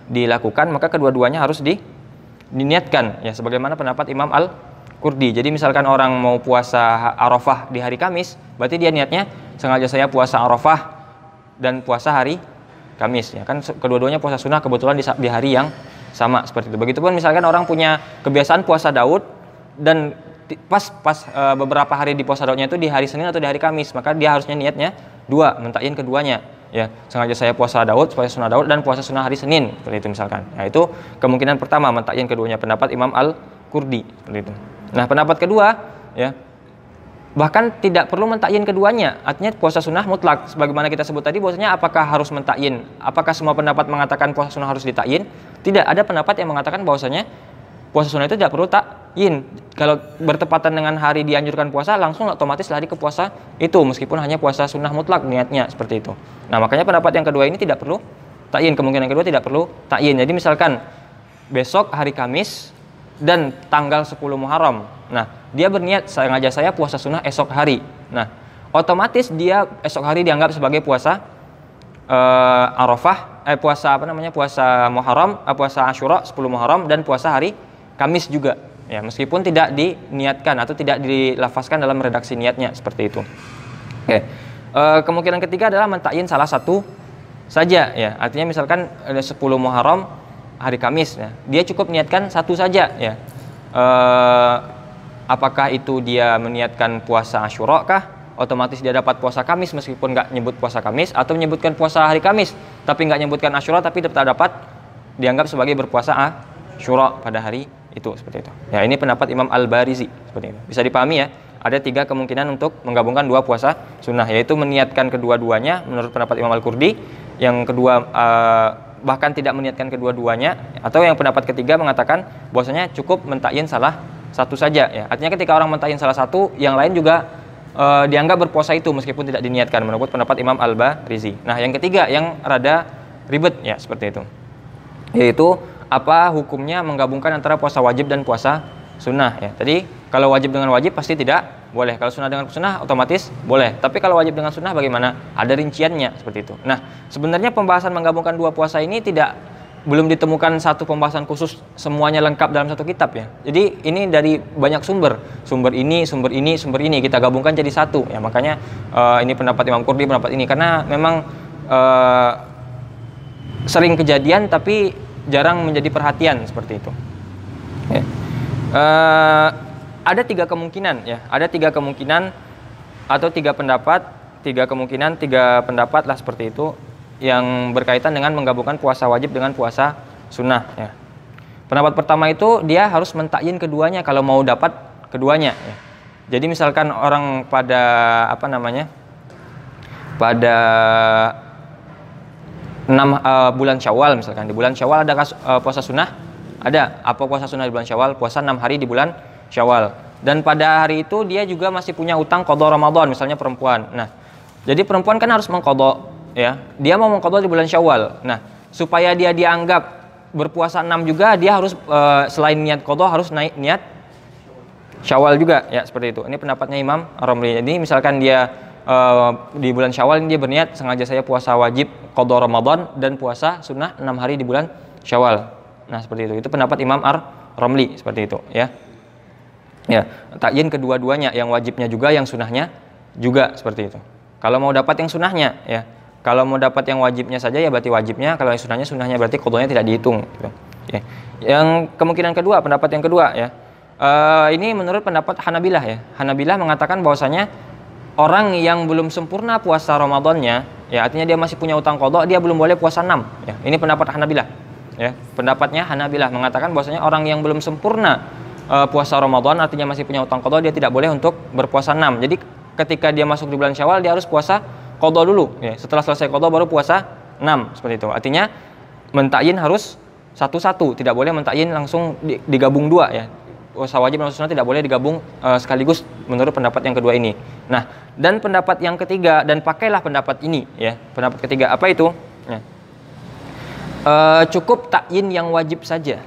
dilakukan, maka kedua-duanya harus diniatkan, ya, sebagaimana pendapat Imam Al-Qurdi. Jadi misalkan orang mau puasa Arafah di hari Kamis, berarti dia niatnya sengaja saya puasa Arafah dan puasa hari Kamis, ya kan kedua-duanya puasa sunnah kebetulan di hari yang sama seperti itu. Begitupun misalkan orang punya kebiasaan puasa Daud dan pas beberapa hari di puasa Daudnya itu di hari Senin atau di hari Kamis, maka dia harusnya niatnya 2, mentakyin keduanya, ya. Sengaja saya puasa Daud, puasa sunnah Daud dan puasa sunnah hari Senin, seperti itu misalkan. Nah, itu kemungkinan pertama, mentakyin keduanya, pendapat Imam Al-Qurdi, seperti itu. Nah, pendapat kedua, ya, bahkan tidak perlu mentakyin keduanya, artinya puasa sunnah mutlak. Sebagaimana kita sebut tadi, bahwasanya apakah harus mentakyin? Apakah semua pendapat mengatakan puasa sunnah harus ditakyin? Tidak, ada pendapat yang mengatakan bahwasanya puasa sunnah itu tidak perlu takyin. Kalau bertepatan dengan hari dianjurkan puasa, langsung otomatis lari ke puasa itu, meskipun hanya puasa sunnah mutlak niatnya, seperti itu. Nah, makanya pendapat yang kedua ini tidak perlu takyin. Kemungkinan kedua tidak perlu takyin. Jadi misalkan besok hari Kamis dan tanggal 10 Muharram. Nah, dia berniat sengaja saya puasa sunnah esok hari. Nah, otomatis dia esok hari dianggap sebagai puasa Arafah, puasa Muharram, puasa Asyura 10 Muharram dan puasa hari Kamis juga. Ya, meskipun tidak diniatkan atau tidak dilafazkan dalam redaksi niatnya, seperti itu. Oke. Kemungkinan ketiga adalah mentakyin salah satu saja, ya. Artinya misalkan 10 Muharram hari Kamis, ya. Dia cukup niatkan satu saja, ya. Apakah itu dia meniatkan puasa Asyura kah? Otomatis dia dapat puasa Kamis meskipun nggak nyebut puasa Kamis, atau menyebutkan puasa hari Kamis tapi nggak nyebutkan Asyura, tapi tetap dapat dianggap sebagai berpuasa Asyura pada hari itu, seperti itu. Ya, ini pendapat Imam Al-Barizi, seperti itu. Bisa dipahami, ya. Ada 3 kemungkinan untuk menggabungkan 2 puasa sunnah, yaitu meniatkan kedua-duanya menurut pendapat Imam Al-Qurdi. Yang kedua bahkan tidak meniatkan kedua-duanya, atau yang pendapat ketiga mengatakan bahwasanya cukup mentakyin salah satu saja ya. Artinya ketika orang mentakyin salah satu, yang lain juga dianggap berpuasa itu meskipun tidak diniatkan menurut pendapat Imam Al-Barizi. Nah, yang ketiga yang rada ribet ya seperti itu. Yaitu apa hukumnya menggabungkan antara puasa wajib dan puasa sunnah ya. Tadi kalau wajib dengan wajib pasti tidak boleh. Kalau sunnah dengan sunnah otomatis boleh. Tapi kalau wajib dengan sunnah bagaimana? Ada rinciannya seperti itu. Nah, sebenarnya pembahasan menggabungkan dua puasa ini belum ditemukan satu pembahasan khusus semuanya lengkap dalam satu kitab ya. Jadi ini dari banyak sumber ini kita gabungkan jadi satu ya. Makanya ini pendapat Imam Qurtubi, pendapat ini karena memang sering kejadian tapi jarang menjadi perhatian seperti itu. Ya. Ada tiga kemungkinan ya, ada tiga kemungkinan atau tiga pendapat lah seperti itu yang berkaitan dengan menggabungkan puasa wajib dengan puasa sunnah ya. Pendapat pertama itu dia harus mentakyin keduanya kalau mau dapat keduanya ya. Jadi misalkan orang pada pada 6 bulan Syawal misalkan, di bulan Syawal ada puasa sunnah? Ada. Apa puasa sunnah di bulan Syawal? Puasa 6 hari di bulan Syawal. Dan pada hari itu dia juga masih punya utang qadha Ramadan, misalnya perempuan. Nah, jadi perempuan kan harus mengqadha ya. Dia mau mengqadha di bulan Syawal. Nah, supaya dia dianggap berpuasa 6 juga, dia harus selain niat qadha harus naik niat Syawal juga ya, seperti itu. Ini pendapatnya Imam Ar-Ramli. Jadi misalkan dia di bulan Syawal dia berniat sengaja saya puasa wajib qadha Ramadan dan puasa sunnah 6 hari di bulan Syawal. Nah, seperti itu. Itu pendapat Imam Ar-Ramli seperti itu ya. Ya, takyin kedua-duanya, yang wajibnya juga, yang sunnahnya juga seperti itu. Kalau mau dapat yang sunnahnya ya. Kalau mau dapat yang wajibnya saja ya berarti wajibnya, kalau yang sunnahnya berarti qadhanya tidak dihitung gitu. Ya. Yang kemungkinan kedua, pendapat yang kedua ya. Ini menurut pendapat Hanabilah ya. Hanabilah mengatakan bahwasanya orang yang belum sempurna puasa Ramadannya ya, artinya dia masih punya utang qadha, dia belum boleh puasa 6 ya. Ini pendapat Hanabilah ya. Pendapatnya Hanabilah mengatakan bahwasanya orang yang belum sempurna puasa Ramadan artinya masih punya utang qadha, dia tidak boleh untuk berpuasa 6. Jadi ketika dia masuk di bulan Syawal dia harus puasa qadha dulu ya. Setelah selesai qadha baru puasa 6 seperti itu. Artinya mentakyin harus satu-satu, tidak boleh mentakyin langsung digabung dua ya. Puasa wajib dan sunnah tidak boleh digabung sekaligus menurut pendapat yang kedua ini. Nah, dan pendapat yang ketiga, dan pakailah pendapat ini ya. Pendapat ketiga apa itu? Ya. Cukup takyin yang wajib saja.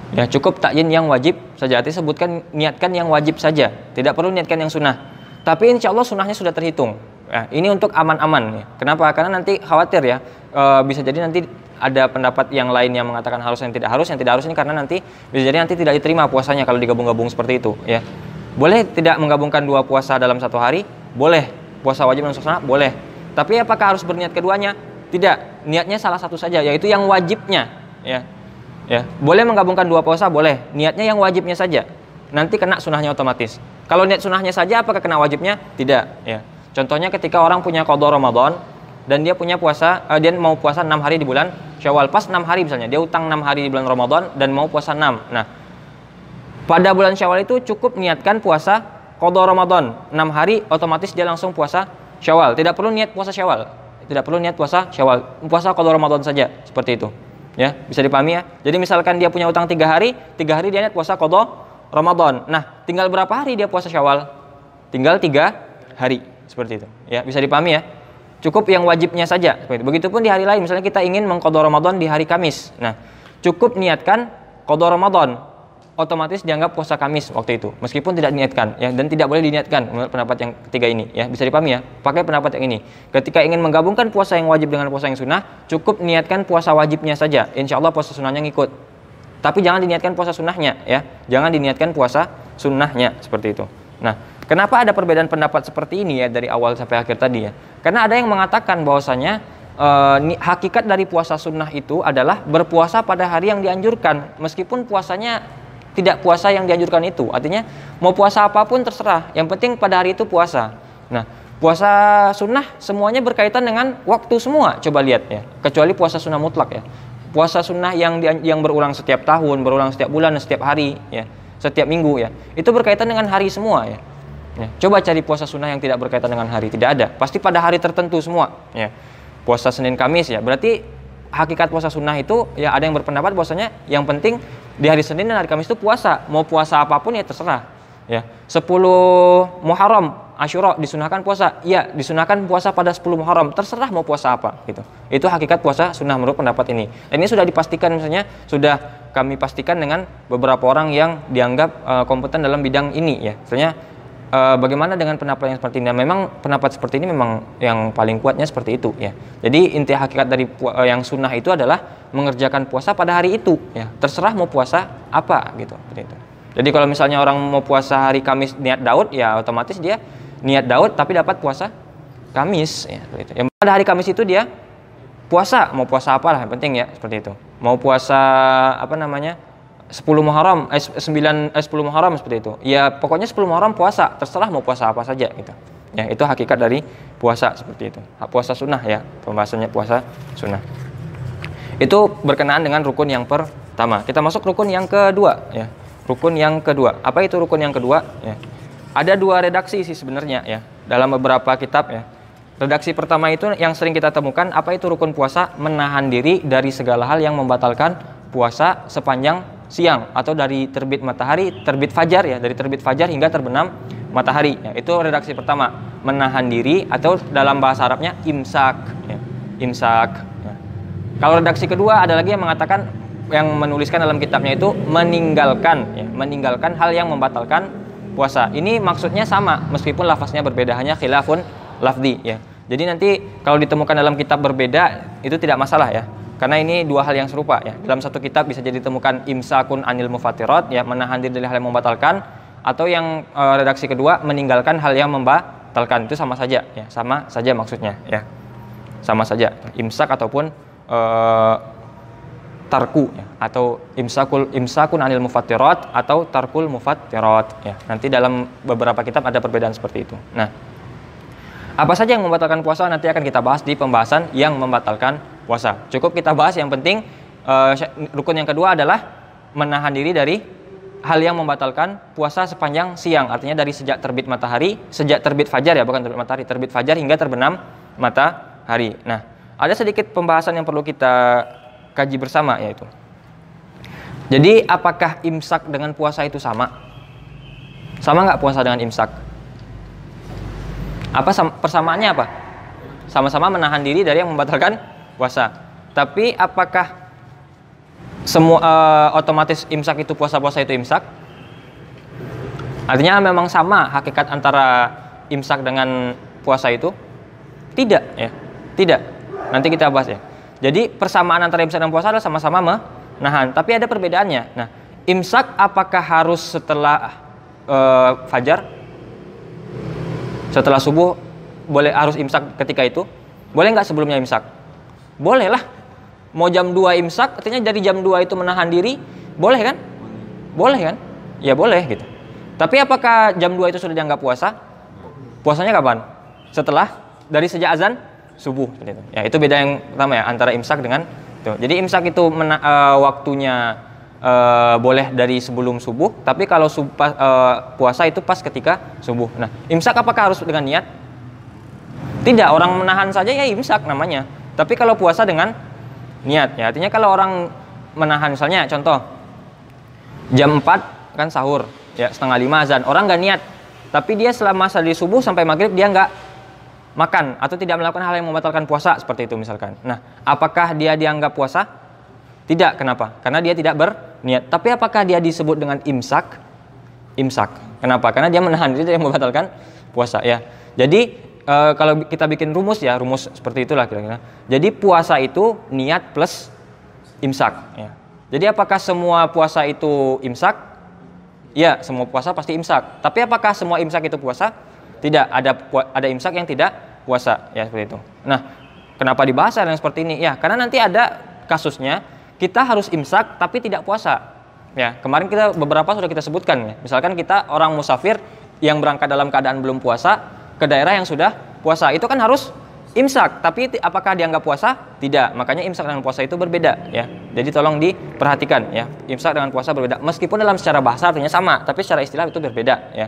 Ya, cukup takyin yang wajib saja. Artinya sebutkan, niatkan yang wajib saja, tidak perlu niatkan yang sunnah. Tapi insya Allah sunnahnya sudah terhitung ya, ini untuk aman-aman ya. Kenapa? Karena nanti khawatir ya, bisa jadi nanti ada pendapat yang lain yang mengatakan harus, yang tidak harus. Yang tidak harus ini karena nanti bisa jadi nanti tidak diterima puasanya kalau digabung-gabung seperti itu ya. Boleh tidak menggabungkan dua puasa dalam satu hari? Boleh. Puasa wajib dan sunnah? Boleh. Tapi apakah harus berniat keduanya? Tidak. Niatnya salah satu saja, yaitu yang wajibnya ya. Ya, boleh menggabungkan dua puasa, boleh. Niatnya yang wajibnya saja. Nanti kena sunnahnya otomatis. Kalau niat sunnahnya saja, apakah kena wajibnya? Tidak. Ya. Contohnya ketika orang punya qadha Ramadan dan dia punya puasa, dia mau puasa 6 hari di bulan Syawal. Pas 6 hari misalnya, dia utang 6 hari di bulan Ramadan dan mau puasa 6. Nah, pada bulan Syawal itu cukup niatkan puasa qadha Ramadan 6 hari, otomatis dia langsung puasa Syawal. Tidak perlu niat puasa Syawal. Tidak perlu niat puasa Syawal. Puasa qadha Ramadan saja, seperti itu. Ya, bisa dipahami ya. Jadi misalkan dia punya utang 3 hari dia niat puasa qadha Ramadan. Nah, tinggal berapa hari dia puasa Syawal? Tinggal 3 hari, seperti itu. Ya, bisa dipahami ya. Cukup yang wajibnya saja. Begitupun di hari lain, misalnya kita ingin mengqadha Ramadan di hari Kamis. Nah, cukup niatkan qadha Ramadan, otomatis dianggap puasa Kamis waktu itu, meskipun tidak diniatkan ya, dan tidak boleh diniatkan menurut pendapat yang ketiga ini ya. Bisa dipahami ya. Pakai pendapat yang ini. Ketika ingin menggabungkan puasa yang wajib dengan puasa yang sunnah, cukup niatkan puasa wajibnya saja. Insya Allah puasa sunnahnya ngikut. Tapi jangan diniatkan puasa sunnahnya ya. Jangan diniatkan puasa sunnahnya seperti itu. Nah, kenapa ada perbedaan pendapat seperti ini ya dari awal sampai akhir tadi ya? Karena ada yang mengatakan bahwasanya hakikat dari puasa sunnah itu adalah berpuasa pada hari yang dianjurkan, meskipun puasanya tidak puasa yang dianjurkan itu. Artinya mau puasa apapun terserah, yang penting pada hari itu puasa. Nah, puasa sunnah semuanya berkaitan dengan waktu semua. Coba lihat ya, kecuali puasa sunnah mutlak ya. Puasa sunnah yang berulang setiap tahun, berulang setiap bulan, setiap hari ya, setiap minggu ya, itu berkaitan dengan hari semua ya. Coba cari puasa sunnah yang tidak berkaitan dengan hari, tidak ada. Pasti pada hari tertentu semua ya. Puasa Senin Kamis ya, berarti hakikat puasa sunnah itu ya ada yang berpendapat bahwasanya yang penting di hari Senin dan hari Kamis itu puasa. Mau puasa apapun ya terserah. Ya. 10 Muharram, Asyura disunahkan puasa. Ya, disunahkan puasa pada 10 Muharram. Terserah mau puasa apa gitu. Itu hakikat puasa sunnah menurut pendapat ini. Dan ini sudah dipastikan, misalnya sudah kami pastikan dengan beberapa orang yang dianggap kompeten dalam bidang ini ya. Misalnya bagaimana dengan pendapat yang seperti ini? Memang pendapat seperti ini memang yang paling kuatnya seperti itu ya. Jadi inti hakikat dari yang sunnah itu adalah mengerjakan puasa pada hari itu ya. Terserah mau puasa apa gitu. Seperti itu. Jadi kalau misalnya orang mau puasa hari Kamis niat Daud ya otomatis dia niat Daud tapi dapat puasa Kamis ya seperti itu. Yang pada hari Kamis itu dia puasa, mau puasa apalah yang penting ya seperti itu. Mau puasa apa namanya? 10 Muharram, 10 Muharram seperti itu. Ya pokoknya 10 Muharram puasa, terserah mau puasa apa saja gitu. Ya, itu hakikat dari puasa seperti itu. Puasa sunnah ya, pembahasannya puasa sunnah. Itu berkenaan dengan rukun yang pertama. Kita masuk rukun yang kedua ya. Rukun yang kedua. Apa itu rukun yang kedua ya? Ada 2 redaksi sih sebenarnya ya dalam beberapa kitab ya. Redaksi pertama itu yang sering kita temukan, apa itu rukun puasa? Menahan diri dari segala hal yang membatalkan puasa sepanjang siang atau dari terbit matahari, terbit fajar ya, dari terbit fajar hingga terbenam matahari ya. Itu redaksi pertama, menahan diri atau dalam bahasa Arabnya imsak ya. Imsak ya. Kalau redaksi kedua ada lagi yang mengatakan, yang menuliskan dalam kitabnya itu meninggalkan ya, meninggalkan hal yang membatalkan puasa. Ini maksudnya sama meskipun lafaznya berbeda, hanya khilafun lafzi ya. Jadi nanti kalau ditemukan dalam kitab berbeda itu tidak masalah ya. Karena ini 2 hal yang serupa ya. Dalam satu kitab bisa jadi ditemukan imsakun anil mufattirat ya, menahan diri dari hal yang membatalkan, atau yang redaksi kedua meninggalkan hal yang membatalkan. Itu sama saja ya, sama saja maksudnya ya. Sama saja imsak ataupun tarku ya, atau imsakun anil mufattirat atau tarkul mufattirat ya. Nanti dalam beberapa kitab ada perbedaan seperti itu. Nah, apa saja yang membatalkan puasa nanti akan kita bahas di pembahasan yang membatalkan puasa. Cukup kita bahas yang penting rukun yang kedua adalah menahan diri dari hal yang membatalkan puasa sepanjang siang. Artinya dari sejak terbit matahari, sejak terbit fajar ya, bukan terbit matahari, terbit fajar hingga terbenam matahari. Nah, ada sedikit pembahasan yang perlu kita kaji bersama yaitu. Jadi apakah imsak dengan puasa itu sama? Sama nggak puasa dengan imsak? Persamaannya apa? Sama-sama menahan diri dari yang membatalkan puasa. Tapi apakah semua otomatis imsak itu puasa-puasa itu imsak? Artinya memang sama hakikat antara imsak dengan puasa itu? Tidak ya. Tidak. Nanti kita bahas ya. Jadi persamaan antara imsak dan puasa adalah sama-sama menahan, tapi ada perbedaannya. Nah, imsak apakah harus setelah fajar? Setelah subuh harus imsak ketika itu? Boleh nggak sebelumnya imsak? Boleh lah. Mau jam 2 imsak, artinya dari jam 2 itu menahan diri, boleh kan? Boleh kan? Ya boleh gitu. Tapi apakah jam 2 itu sudah dianggap puasa? Puasanya kapan? Setelah dari sejak azan subuh seperti itu. Ya, itu beda yang pertama ya antara imsak dengan itu. Jadi imsak itu waktunya boleh dari sebelum subuh, tapi kalau puasa itu pas ketika subuh. Nah, imsak apakah harus dengan niat? Tidak, orang menahan saja ya imsak namanya. Tapi kalau puasa dengan niat, ya artinya kalau orang menahan, misalnya contoh jam 4 kan sahur, ya 4:30 azan, orang nggak niat, tapi dia selama dari subuh sampai maghrib dia nggak makan atau tidak melakukan hal yang membatalkan puasa seperti itu misalkan. Nah, apakah dia dianggap puasa? Tidak, kenapa? Karena dia tidak berniat. Tapi apakah dia disebut dengan imsak? Imsak. Kenapa? Karena dia menahan diri dari membatalkan puasa ya. Jadi kalau kita bikin rumus ya, rumus seperti itulah kira-kira. Jadi puasa itu niat plus imsak ya. Jadi apakah semua puasa itu imsak? Ya, semua puasa pasti imsak. Tapi apakah semua imsak itu puasa? Tidak, ada imsak yang tidak puasa ya, seperti itu. Nah, kenapa dibahas yang seperti ini? Ya, karena nanti ada kasusnya kita harus imsak tapi tidak puasa. Ya, kemarin kita beberapa sudah kita sebutkan ya. Misalkan kita orang musafir yang berangkat dalam keadaan belum puasa ke daerah yang sudah puasa, itu kan harus imsak, tapi apakah dianggap puasa? Tidak. Makanya imsak dengan puasa itu berbeda ya. Jadi tolong diperhatikan ya. Imsak dengan puasa berbeda. Meskipun dalam secara bahasa artinya sama, tapi secara istilah itu berbeda ya.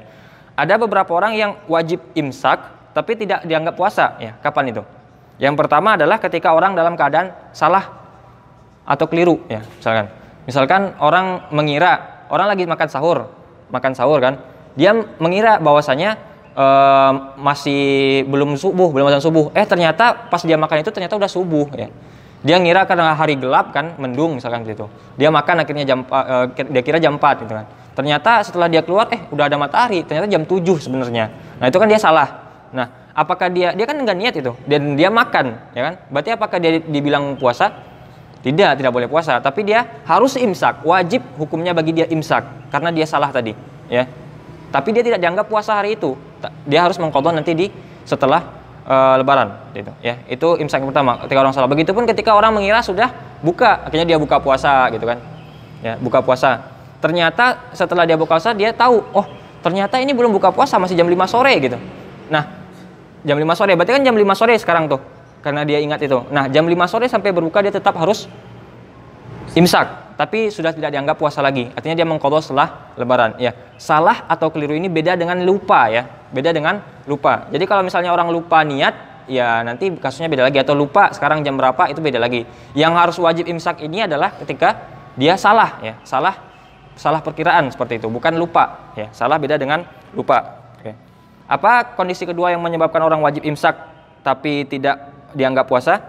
Ada beberapa orang yang wajib imsak tapi tidak dianggap puasa ya. Kapan itu? Yang pertama adalah ketika orang dalam keadaan salah atau keliru ya. Misalkan orang mengira, orang lagi makan sahur kan, dia mengira bahwasanya masih belum azan subuh. Ternyata pas dia makan itu ternyata udah subuh ya. Dia ngira karena hari gelap kan, mendung misalkan gitu. Dia makan akhirnya dia kira jam 4 gitu kan. Ternyata setelah dia keluar udah ada matahari, ternyata jam 7 sebenarnya. Nah, itu kan dia salah. Nah, apakah dia kan enggak niat itu dan dia makan, ya kan? Berarti apakah dia dibilang puasa? Tidak boleh puasa, tapi dia harus imsak. Wajib hukumnya bagi dia imsak karena dia salah tadi, ya. Tapi dia tidak dianggap puasa hari itu. Dia harus mengqadha nanti setelah Lebaran gitu ya. Itu imsak yang pertama ketika orang salah. Begitupun ketika orang mengira sudah buka, akhirnya dia buka puasa gitu kan. Ya, buka puasa. Ternyata setelah dia buka puasa dia tahu, oh, ternyata ini belum buka puasa, masih jam 5 sore gitu. Nah, jam 5 sore berarti kan jam 5 sore sekarang tuh. Karena dia ingat itu. Nah, jam 5 sore sampai berbuka dia tetap harus imsak, tapi sudah tidak dianggap puasa lagi. Artinya dia mengqadha setelah Lebaran. Ya, salah atau keliru ini beda dengan lupa ya. Beda dengan lupa. Jadi kalau misalnya orang lupa niat, ya nanti kasusnya beda lagi. Atau lupa sekarang jam berapa, itu beda lagi. Yang harus wajib imsak ini adalah ketika dia salah ya. Salah perkiraan seperti itu, bukan lupa ya. Salah beda dengan lupa. Oke. Apa kondisi kedua yang menyebabkan orang wajib imsak tapi tidak dianggap puasa?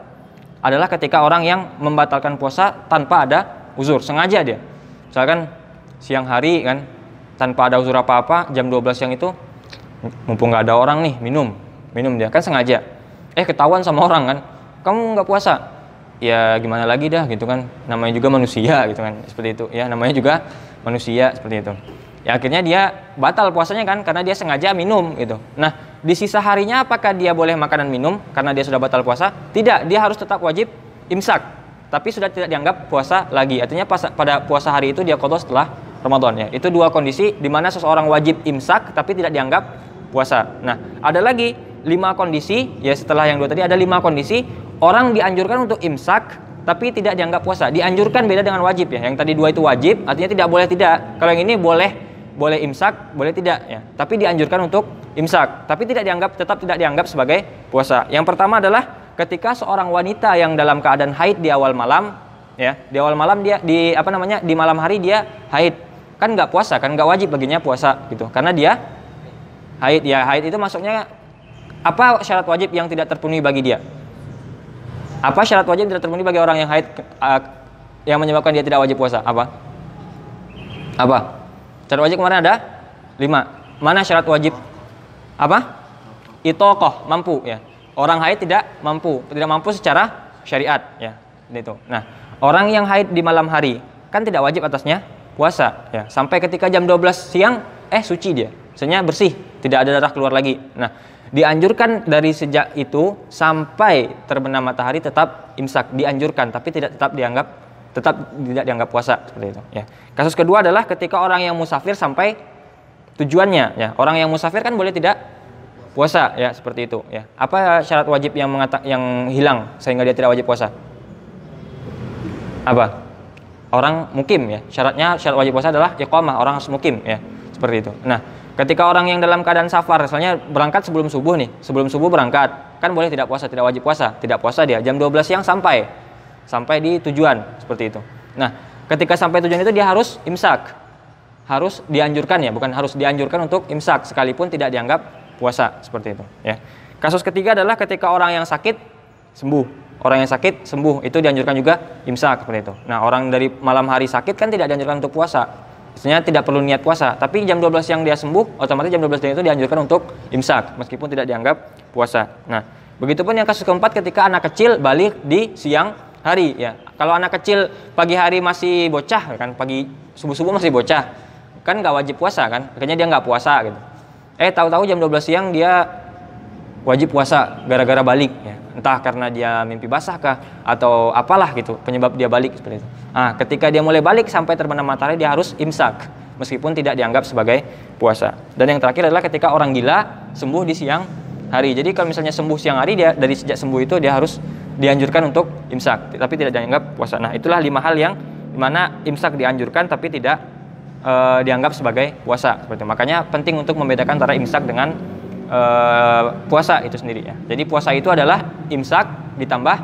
Adalah ketika orang yang membatalkan puasa tanpa ada uzur, sengaja dia. Misalkan siang hari kan, tanpa ada uzur apa-apa, jam 12 siang itu mumpung nggak ada orang nih, minum dia kan sengaja. Ketahuan sama orang kan, kamu nggak puasa. Ya gimana lagi dah gitu kan, namanya juga manusia gitu kan, seperti itu ya, namanya juga manusia seperti itu. Ya akhirnya dia batal puasanya kan, karena dia sengaja minum gitu. Nah, di sisa harinya apakah dia boleh makan dan minum karena dia sudah batal puasa? Tidak, dia harus tetap wajib imsak, tapi sudah tidak dianggap puasa lagi. Artinya pada puasa hari itu dia qadha setelah Ramadan ya. Itu dua kondisi di mana seseorang wajib imsak tapi tidak dianggap puasa. Nah, ada lagi 5 kondisi ya, setelah yang 2 tadi ada 5 kondisi orang dianjurkan untuk imsak tapi tidak dianggap puasa. Dianjurkan beda dengan wajib ya. Yang tadi 2 itu wajib, artinya tidak boleh tidak. Kalau yang ini boleh imsak, boleh tidak ya. Tapi dianjurkan untuk imsak, tapi tetap tidak dianggap sebagai puasa. Yang pertama adalah ketika seorang wanita yang dalam keadaan haid di awal malam ya, di awal malam dia di malam hari dia haid. Kan enggak puasa, kan enggak wajib baginya puasa gitu. Karena dia haid ya. Haid itu maksudnya apa syarat wajib yang tidak terpenuhi bagi dia? Apa syarat wajib yang tidak terpenuhi bagi orang yang haid yang menyebabkan dia tidak wajib puasa? Apa? Syarat wajib kemarin ada 5. Mana syarat wajib? Apa? Itoqah, mampu ya. Orang haid tidak mampu secara syariat ya. Itu. Nah, orang yang haid di malam hari kan tidak wajib atasnya puasa ya. Sampai ketika jam 12 siang suci dia. Maksudnya bersih, tidak ada darah keluar lagi. Nah, dianjurkan dari sejak itu sampai terbenam matahari tetap imsak, dianjurkan tapi tidak dianggap puasa seperti itu ya. Kasus kedua adalah ketika orang yang musafir sampai tujuannya ya. Orang yang musafir kan boleh tidak puasa ya, seperti itu ya. Apa syarat wajib yang hilang sehingga dia tidak wajib puasa? Apa? Orang mukim ya. Syarat wajib puasa adalah iqamah, orang harus mukim ya. Seperti itu. Nah, ketika orang yang dalam keadaan safar, misalnya berangkat sebelum subuh berangkat, kan boleh tidak puasa, tidak wajib puasa. Tidak puasa dia jam 12 siang sampai di tujuan, seperti itu. Nah, ketika sampai tujuan itu dia harus imsak. Harus dianjurkan ya, bukan harus dianjurkan untuk imsak sekalipun tidak dianggap puasa, seperti itu ya. Kasus ketiga adalah ketika orang yang sakit sembuh. Orang yang sakit sembuh itu dianjurkan juga imsak, seperti itu. Nah, orang dari malam hari sakit kan tidak dianjurkan untuk puasa. Maksudnya tidak perlu niat puasa, tapi jam 12 siang dia sembuh, otomatis jam 12 siang itu dianjurkan untuk imsak meskipun tidak dianggap puasa. Nah, begitupun yang kasus keempat ketika anak kecil balik di siang hari ya. Kalau anak kecil pagi hari masih bocah kan, pagi subuh-subuh masih bocah, kan nggak wajib puasa kan, akhirnya dia nggak puasa gitu. Tahu-tahu jam 12 siang dia wajib puasa gara-gara balik ya. Entah karena dia mimpi basah kah atau apalah gitu penyebab dia balik seperti itu. Nah, ketika dia mulai balik sampai terbenam matahari dia harus imsak meskipun tidak dianggap sebagai puasa. Dan yang terakhir adalah ketika orang gila sembuh di siang hari. Jadi kalau misalnya sembuh siang hari, dia dari sejak sembuh itu dia harus dianjurkan untuk imsak tapi tidak dianggap puasa. Nah, itulah 5 hal yang dimana imsak dianjurkan tapi tidak dianggap sebagai puasa seperti itu. Makanya penting untuk membedakan antara imsak dengan puasa itu sendiri ya. Jadi puasa itu adalah imsak ditambah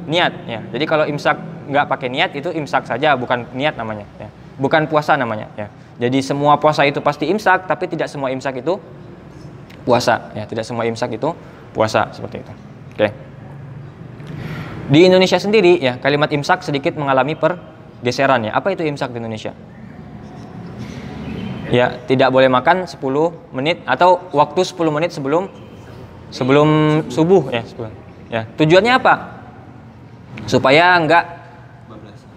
niat ya. Jadi kalau imsak nggak pakai niat itu imsak saja, bukan niat namanya. Ya. Bukan puasa namanya. Ya. Jadi semua puasa itu pasti imsak, tapi tidak semua imsak itu puasa. Ya. Tidak semua imsak itu puasa seperti itu. Oke. Di Indonesia sendiri ya kalimat imsak sedikit mengalami pergeseran ya. Apa itu imsak di Indonesia? Ya, tidak boleh makan 10 menit atau waktu 10 menit sebelum subuh ya, Ya, tujuannya apa? Supaya enggak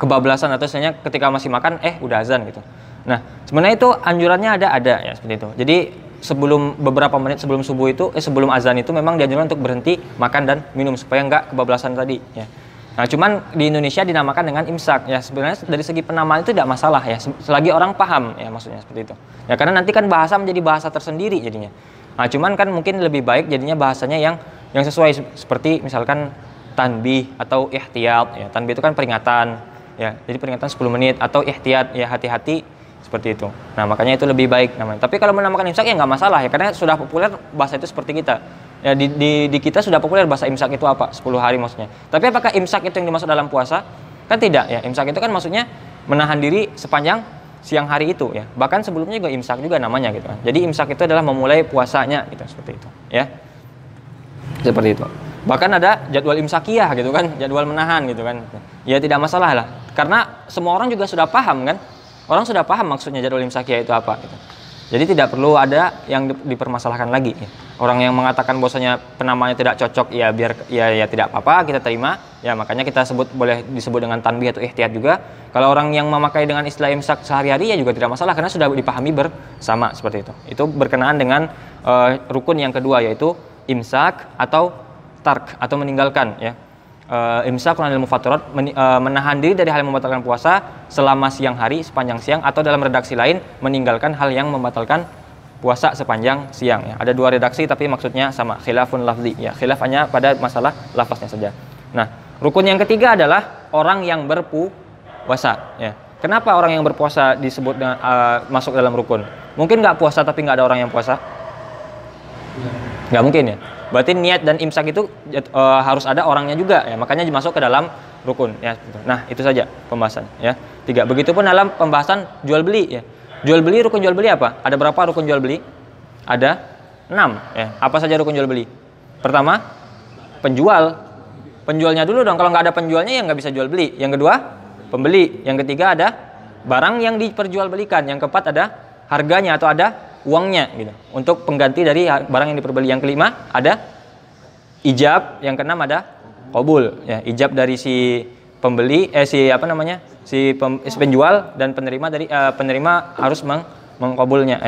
kebablasan atau misalnya ketika masih makan udah azan gitu. Nah, sebenarnya itu anjurannya ada ya seperti itu. Jadi beberapa menit sebelum subuh itu sebelum azan itu memang dianjurkan untuk berhenti makan dan minum supaya enggak kebablasan tadi ya. Nah, cuman di Indonesia dinamakan dengan imsak ya. Sebenarnya dari segi penamaan itu tidak masalah ya, selagi orang paham ya maksudnya seperti itu. Ya karena nanti kan bahasa menjadi bahasa tersendiri jadinya. Nah, cuman kan mungkin lebih baik jadinya bahasanya yang sesuai seperti misalkan tanbih atau ihtiyat ya. Tanbih itu kan peringatan ya. Jadi peringatan 10 menit atau ihtiyat ya, hati-hati seperti itu. Nah, makanya itu lebih baik namanya. Tapi kalau menamakan imsak ya nggak masalah ya, karena sudah populer bahasa itu seperti kita. Ya di kita sudah populer bahasa imsak itu apa? 10 hari maksudnya. Tapi apakah imsak itu yang dimaksud dalam puasa? Kan tidak ya. Imsak itu kan maksudnya menahan diri sepanjang siang hari itu ya. Bahkan sebelumnya juga imsak juga namanya gitu kan. Jadi imsak itu adalah memulai puasanya gitu seperti itu ya. Seperti itu. Bahkan ada jadwal imsakiyah gitu kan, jadwal menahan gitu kan. Ya tidak masalah lah. Karena semua orang juga sudah paham kan. Orang sudah paham maksudnya jadwal imsakiyah itu apa gitu. Jadi tidak perlu ada yang dipermasalahkan lagi ya. Orang yang mengatakan bahwasanya penamaannya tidak cocok ya biar ya tidak apa-apa, kita terima. Ya makanya kita boleh disebut dengan tanbih atau ihtiyat juga. Kalau orang yang memakai dengan istilah imsak sehari-hari ya juga tidak masalah karena sudah dipahami bersama seperti itu. Itu berkenaan dengan rukun yang kedua yaitu imsak atau tark atau meninggalkan ya. Imsak anil mufattirat menahan diri dari hal yang membatalkan puasa selama siang hari sepanjang siang, atau dalam redaksi lain meninggalkan hal yang membatalkan puasa sepanjang siang ya. Ada dua redaksi tapi maksudnya sama, khilafun lafzi ya. Khilaf hanya pada masalah lafaznya saja. Nah, rukun yang ketiga adalah orang yang berpuasa ya. Kenapa orang yang berpuasa disebut dengan, masuk dalam rukun? Mungkin nggak puasa tapi nggak ada orang yang puasa? Nggak mungkin ya. Berarti niat dan imsak itu harus ada orangnya juga ya, makanya dimasuk ke dalam rukun ya. Nah, itu saja pembahasan ya. 3. Begitupun dalam pembahasan jual beli ya. Jual beli, rukun jual beli apa? Ada berapa rukun jual beli? Ada 6 ya. Apa saja rukun jual beli? Pertama, penjual. Penjualnya dulu dong. Kalau nggak ada penjualnya ya nggak bisa jual beli. Yang kedua, pembeli. Yang ketiga ada barang yang diperjualbelikan. Yang keempat ada harganya atau ada uangnya gitu untuk pengganti dari barang yang diperbeli. Yang kelima ada ijab, yang keenam ada qabul ya, ijab dari si pembeli si penjual, dan penerima harus mengqabulnya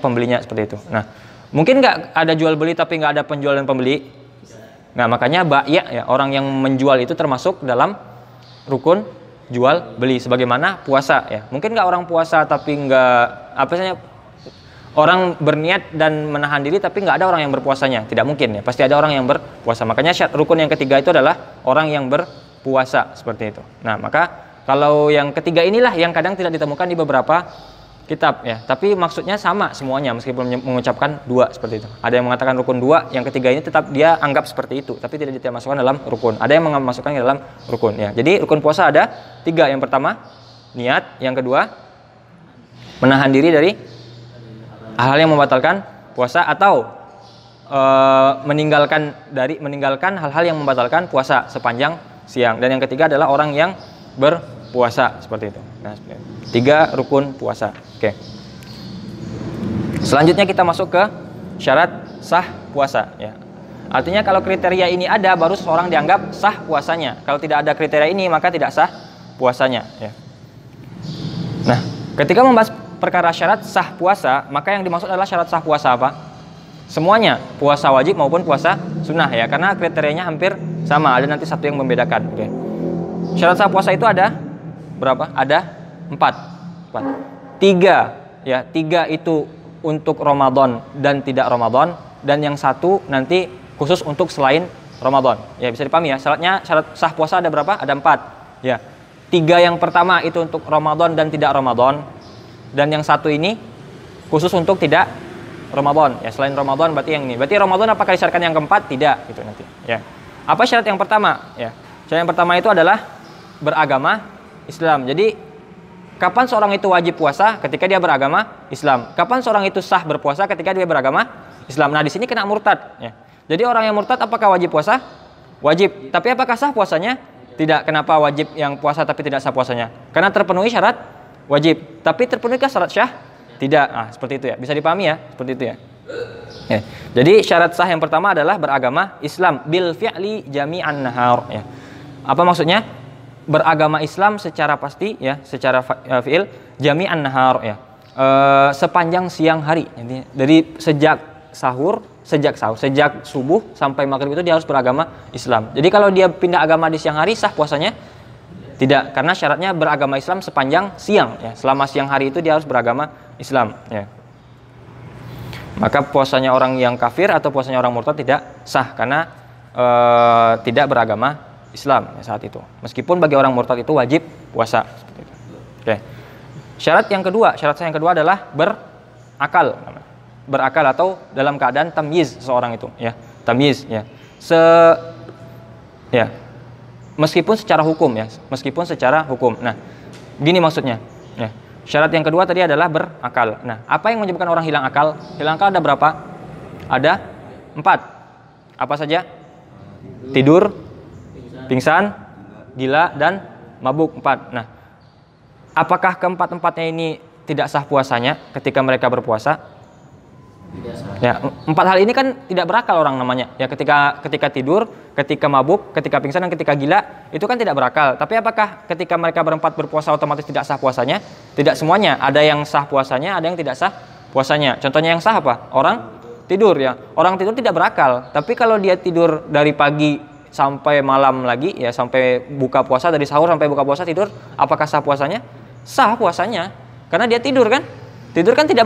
pembelinya seperti itu. Nah, mungkin nggak ada jual beli tapi nggak ada penjual dan pembeli. Nah, makanya ya orang yang menjual itu termasuk dalam rukun jual beli sebagaimana puasa ya. Mungkin nggak orang puasa tapi nggak orang berniat dan menahan diri tapi nggak ada orang yang berpuasanya, tidak mungkin ya, pasti ada orang yang berpuasa. Makanya rukun yang ketiga itu adalah orang yang berpuasa seperti itu. Nah, maka kalau yang ketiga inilah yang kadang tidak ditemukan di beberapa kitab ya, tapi maksudnya sama semuanya meskipun mengucapkan dua seperti itu. Ada yang mengatakan rukun 2, yang ketiga ini tetap dia anggap seperti itu tapi tidak dimasukkan dalam rukun. Ada yang memasukkannya dalam rukun ya. Jadi rukun puasa ada 3. Yang pertama niat, yang kedua menahan diri dari hal yang membatalkan puasa atau meninggalkan hal-hal yang membatalkan puasa sepanjang siang, dan yang ketiga adalah orang yang berpuasa seperti itu. Nah, 3 rukun puasa. Oke. Selanjutnya kita masuk ke syarat sah puasa ya. Artinya kalau kriteria ini ada baru seseorang dianggap sah puasanya. Kalau tidak ada kriteria ini maka tidak sah puasanya ya. Nah, ketika membahas perkara syarat sah puasa, maka yang dimaksud adalah syarat sah puasa apa? Semuanya, puasa wajib maupun puasa sunnah ya, karena kriterianya hampir sama, ada nanti satu yang membedakan. Oke. Syarat sah puasa itu ada berapa? Ada 4. 3 ya, 3 itu untuk Ramadan dan tidak Ramadan, dan yang satu nanti khusus untuk selain Ramadan. Ya, bisa dipahami ya. Syarat sah puasa ada berapa? Ada 4. Ya. 3 yang pertama itu untuk Ramadan dan tidak Ramadan. Dan yang satu ini khusus untuk tidak Ramadan ya, selain Ramadan berarti yang ini. Berarti Ramadan apakah disyaratkan yang keempat? Tidak gitu nanti ya. Apa syarat yang pertama ya? Syarat yang pertama itu adalah beragama Islam. Jadi kapan seorang itu wajib puasa? Ketika dia beragama Islam. Kapan seorang itu sah berpuasa? Ketika dia beragama Islam. Nah, di sini kena murtad ya. Jadi orang yang murtad apakah wajib puasa? Wajib. Tapi apakah sah puasanya? Tidak. Kenapa wajib yang puasa tapi tidak sah puasanya? Karena terpenuhi syarat wajib. Tapi terpenuhikah syarat syah? Tidak. Nah, seperti itu ya. Bisa dipahami ya? Seperti itu ya. Ya. Jadi syarat sah yang pertama adalah beragama Islam bil fi'li jami'an nahar ya. Apa maksudnya? Beragama Islam secara pasti ya, secara fi'il jami'an nahar ya. Sepanjang siang hari. Jadi dari sejak subuh sampai maghrib itu dia harus beragama Islam. Jadi kalau dia pindah agama di siang hari sah puasanya? Tidak, karena syaratnya beragama Islam sepanjang siang ya. Selama siang hari itu dia harus beragama Islam ya. Maka puasanya orang yang kafir atau puasanya orang murtad tidak sah karena tidak beragama Islam ya, saat itu. Meskipun bagi orang murtad itu wajib puasa seperti itu. Oke. Syarat yang kedua adalah berakal. Berakal atau dalam keadaan tamyiz seseorang itu ya. Tamyiz ya. Meskipun secara hukum ya, Nah, gini maksudnya ya. Syarat yang kedua tadi adalah berakal. Nah, apa yang menyebabkan orang hilang akal? Hilang akal ada berapa? Ada 4. Apa saja? Tidur, pingsan, gila, dan mabuk. 4. Nah, apakah keempat-empatnya ini tidak sah puasanya ketika mereka berpuasa? Ya, 4 hal ini kan tidak berakal orang namanya. Ya, ketika tidur, ketika mabuk, ketika pingsan, dan ketika gila, itu kan tidak berakal. Tapi apakah ketika mereka berempat berpuasa otomatis tidak sah puasanya? Tidak semuanya. Ada yang sah puasanya, ada yang tidak sah puasanya. Contohnya yang sah apa? Orang tidur ya. Orang tidur tidak berakal. Tapi kalau dia tidur dari pagi sampai malam lagi ya, sampai buka puasa, dari sahur sampai buka puasa tidur, apakah sah puasanya? Sah puasanya. Karena dia tidur kan? Tidur kan tidak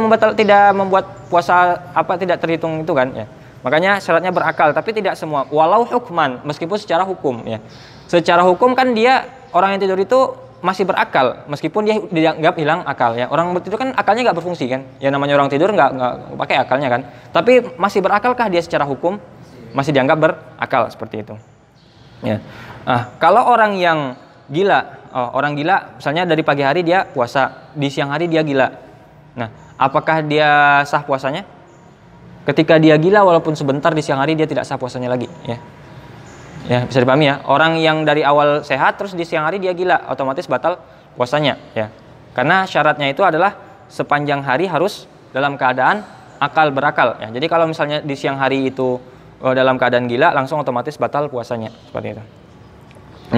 membuat puasa tidak terhitung itu kan ya. Makanya syaratnya berakal, tapi tidak semua. Walau hukman, meskipun secara hukum ya. Secara hukum kan dia orang yang tidur itu masih berakal, meskipun dia dianggap hilang akal ya. Orang tidur kan akalnya nggak berfungsi kan. Ya namanya orang tidur nggak pakai akalnya kan. Tapi masih berakalkah dia secara hukum? Masih dianggap berakal seperti itu. Ya. Kalau orang yang gila, orang gila misalnya dari pagi hari dia puasa, di siang hari dia gila. Nah, apakah dia sah puasanya? Ketika dia gila walaupun sebentar di siang hari dia tidak sah puasanya lagi ya. Ya, bisa dipahami ya. Orang yang dari awal sehat terus di siang hari dia gila, otomatis batal puasanya ya. Karena syaratnya itu adalah sepanjang hari harus dalam keadaan berakal ya. Jadi kalau misalnya di siang hari itu dalam keadaan gila langsung otomatis batal puasanya seperti itu.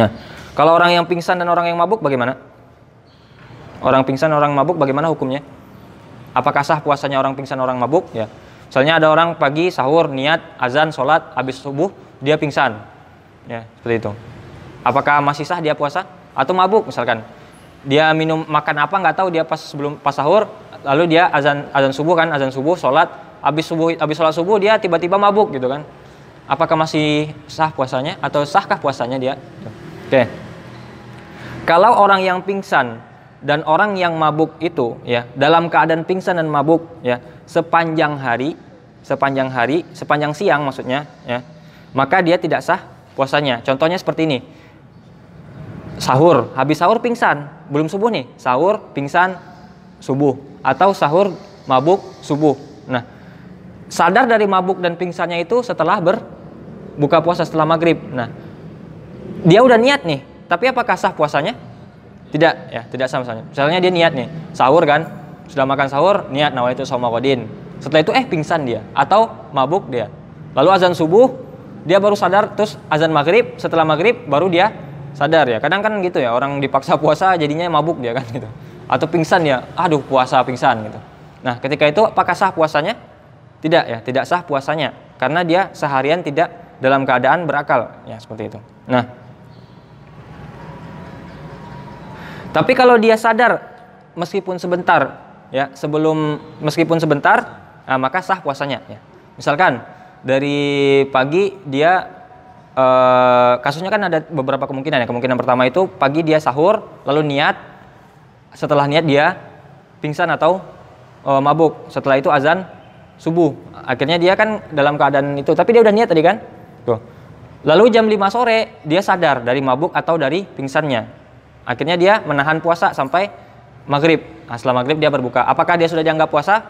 Nah, kalau orang yang pingsan dan orang yang mabuk bagaimana? Orang pingsan, orang mabuk bagaimana hukumnya? Apakah sah puasanya orang pingsan, orang mabuk? Ya. Misalnya ada orang pagi sahur, niat, azan, sholat, habis subuh dia pingsan. Ya, seperti itu. Apakah masih sah dia puasa? Atau mabuk misalkan. Dia makan apa nggak tahu, dia pas sahur, lalu dia azan subuh, sholat, habis sholat subuh dia tiba-tiba mabuk gitu kan. Apakah masih sah puasanya atau sahkah puasanya dia? Oke. Kalau orang yang pingsan dan orang yang mabuk itu ya, dalam keadaan pingsan dan mabuk ya, sepanjang siang maksudnya ya, maka dia tidak sah puasanya. Contohnya seperti ini. Habis sahur pingsan, belum subuh nih. Sahur, pingsan, subuh, atau sahur, mabuk, subuh. Nah, sadar dari mabuk dan pingsannya itu setelah berbuka puasa, setelah maghrib. Nah, dia udah niat nih, tapi apakah sah puasanya? Tidak ya, tidak sama misalnya. Misalnya dia niat nih, sahur kan, sudah makan sahur, niat nawaitu shauma ghadin. Setelah itu pingsan dia atau mabuk dia. Lalu azan subuh, dia baru sadar, terus azan maghrib, setelah maghrib baru dia sadar ya. Kadang kan gitu ya, orang dipaksa puasa jadinya mabuk dia kan gitu. Atau pingsan dia, aduh puasa pingsan gitu. Nah, ketika itu apakah sah puasanya? Tidak ya, tidak sah puasanya karena dia seharian tidak dalam keadaan berakal ya, seperti itu. Nah, tapi kalau dia sadar meskipun sebentar ya, meskipun sebentar, maka sah puasanya ya. Misalkan dari pagi dia kasusnya kan ada beberapa kemungkinan ya. Kemungkinan pertama itu pagi dia sahur lalu niat, setelah niat dia pingsan atau mabuk. Setelah itu azan subuh. Akhirnya dia kan dalam keadaan itu, tapi dia udah niat tadi kan? Tuh. Lalu jam 5 sore dia sadar dari mabuk atau dari pingsannya. Akhirnya dia menahan puasa sampai maghrib. Nah, setelah maghrib dia berbuka. Apakah dia sudah dianggap puasa?